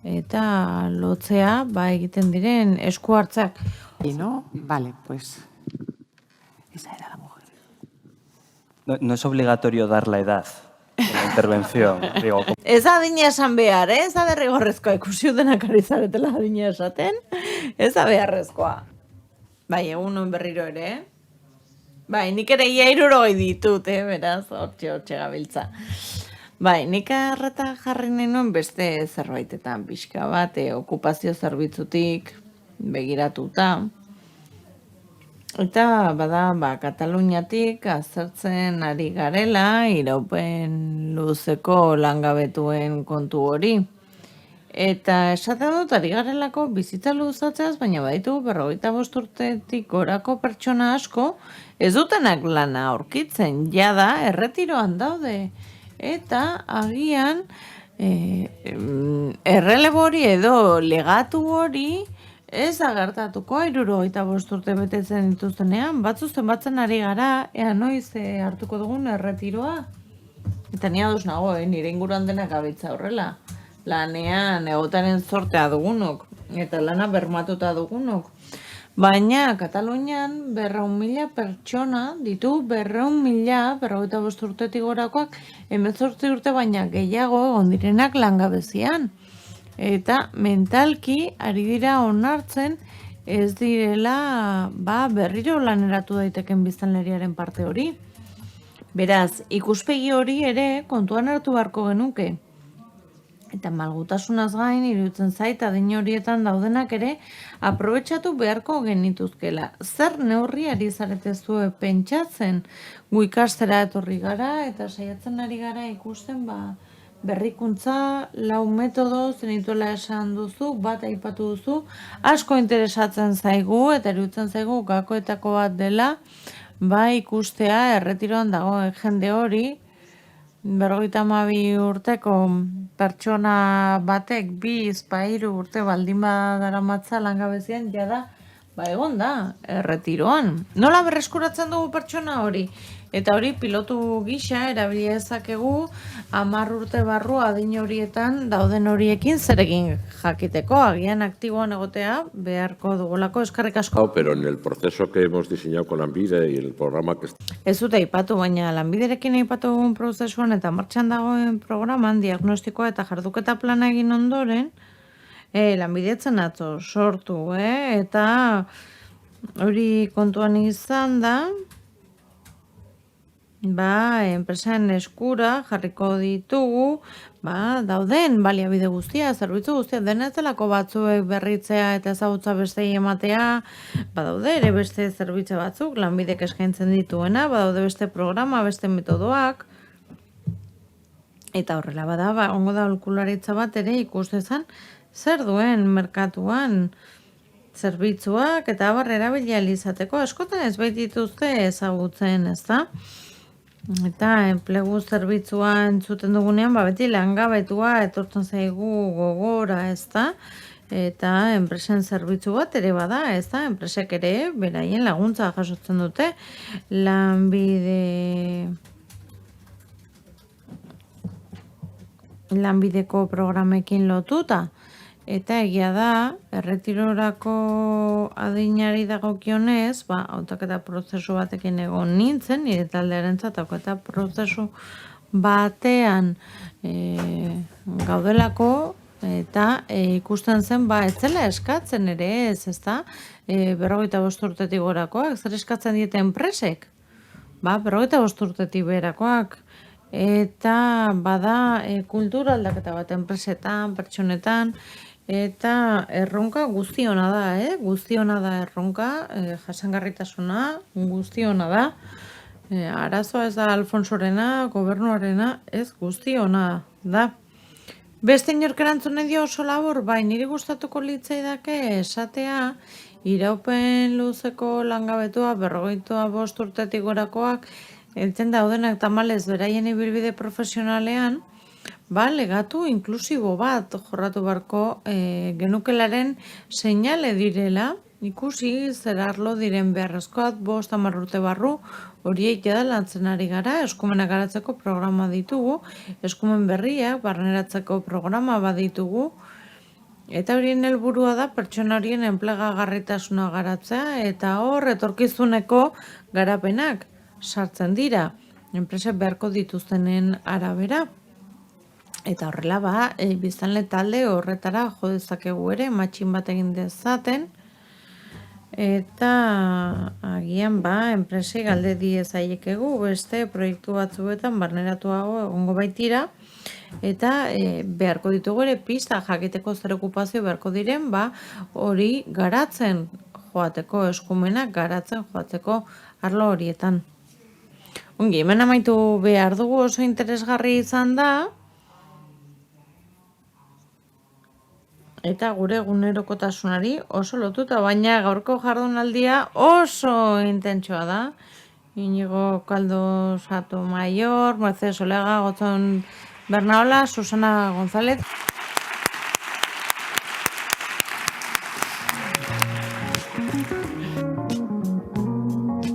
Eta lotzea, egiten diren esku hartzak. Y no, vale, pues esa era la mujer. No es obligatorio dar la edad en la intervención. Digo, Ez adina esan behar, ez da derrigorrezkoa ikusi denak ari zaretela adina esaten, ez da beharrezkoa. Bai, egunon berriro ere, Bai, nik ere ia 60 ditut, beraz, hortxe gabiltza. Bai, nik arreta jarri nenuen beste zerbaitetan pixka bat, okupazio zerbitzutik begiratuta. Eta bada, Kataluniatik azertzen ari garela iraupen luzeko langabetuen kontu hori. Eta esaten dut ari garelako bizitza luzatzeaz, baina baditu 45 urtetik gorako pertsona asko ez dutenak lana aurkitzen, jada erretiroan daude. Eta agian errelebo hori edo legatu hori ez da gertatuko 65 urte betetzen dituztenean, zenbatzen ari gara, ea noiz hartuko dugun erretiroa. Eta ni ados nago, nire inguruan denak gabiltza horrela. Lanean egotaren zortea dugunok, eta lana bermatuta dugunok. Baina Katalunian 200.000 pertsona ditu, 200.000, 45 urtetik gorakoak, 18 urte baina gehiago egon direnak langabezian. Eta mentalki ari dira onartzen ez direla berriro laneratu daiteken biztanleriaren parte hori. Beraz, ikuspegi hori ere kontuan hartu beharko genuke. Eta malgutasunaz gain, iruditzen zait, adin horietan daudenak ere, aprobetxatu beharko genituzkela. Zer neurri ari zaretezue pentsatzen, gu ikastera etorri gara, eta saiatzen ari gara ikusten, berrikuntza, 4 metodo, zenituela esan duzu, bat aipatu duzu, asko interesatzen zaigu, eta iruditzen zaigu gakoetako bat dela, ikustea erretiroan dagoen jende hori, 52 urteko pertsona batek 2-3 urte baldin badaramatza langabezian, jada, egon da, erretiroan. Nola berreskuratzen dugu pertsona hori? Eta hori pilotu gisa erabili dezakegu 10 urte barru adin horietan dauden horiekin zerekin jakiteko, agian aktiboan egotea beharko dugulako, eskerrik asko. Pero en el proceso que hemos diseñado con Lanbide y el programa que... Ez dute aipatu, baina Lanbiderekin aipatu egun prozesuan eta martxan dagoen programan diagnostikoa eta jarduketa plana egin ondoren, Lanbidetzen atzo sortu, eta hori kontuan izan da, enpresen eskura jarriko ditugu, dauden baliabide guztia, zerbitzu guztia, denetelako batzuek berritzea eta ezagutza bestei ematea, daude ere beste zerbitzu batzuk, Lanbidek eskaintzen dituena, daude beste programa, beste metodoak, eta horrela ongo da aholkularitza bat ere ikustezan, zer duen merkatuan zerbitzuak eta erabilia izateko, askotan ez baitituzte ezagutzen, ez da? Eta enplegu zerbitzua entzuten dugunean, beti langabetua etortzen zaigu gogora, ez da? Eta enpresen zerbitzu bat ere bada, ez da? Enpresek ere, beraien laguntza jasotzen dute, Lanbideko programekin lotuta. Eta egia da, erretirorako adinari dagokionez, hautaketa prozesu batekin egon nintzen, nire taldearentzat hautaketa prozesu batean gaudelako, eta ikusten zen, ez zela eskatzen ere ez da, 45 urtetik gorakoak, zer eskatzen diete enpresek? 45 urtetik berakoak, eta bada kultura aldaketa bat enpresetan, pertsonetan, eta erronka guztiona da, guztiona da erronka, jasangarritasuna guztiona da, arazoa ez da Alfonsorena, gobernuarena, ez guztiona da. Beste inork erantzun dio oso labur, niri gustatuko litzaidake esatea, iraupen luzeko langabetua, 45 urtetik gorakoak, eltzen daudenak tamalez beraien ibilbide profesionalean, legatu inklusibo bat jorratu barko genukelaren seinale direla, ikusi zer arlo diren beharrezkoak 5-10 urte barru, horiek jada lantzen ari gara, eskumenak garatzeko programa ditugu, eskumen berriak barneratzeko programa baditugu, eta horien helburua da pertsona horien enplegagarritasuna garatzea, eta hor etorkizuneko garapenak sartzen dira, enpresa beharko dituztenen arabera. Eta horrela biztanle talde horretara jo dezakegu ere, matxin bat egin dezaten, eta agian enpresei galde diezaiekegu beste proiektu batzuetan barneratuago egongo baitira, eta beharko ditugu ere pista jakiteko zer okupazio beharko diren, hori garatzen joateko, eskumenak garatzen joateko arlo horietan. Ongi, hemen amaitu behar dugu, oso interesgarri izan da, eta gure egunerokotasunari oso lotuta, baina gaurko jardunaldia oso intentsua da. Inigo Caldo Sotomayor, Mercedes Olega, Gotzon Bernaola, Susana González.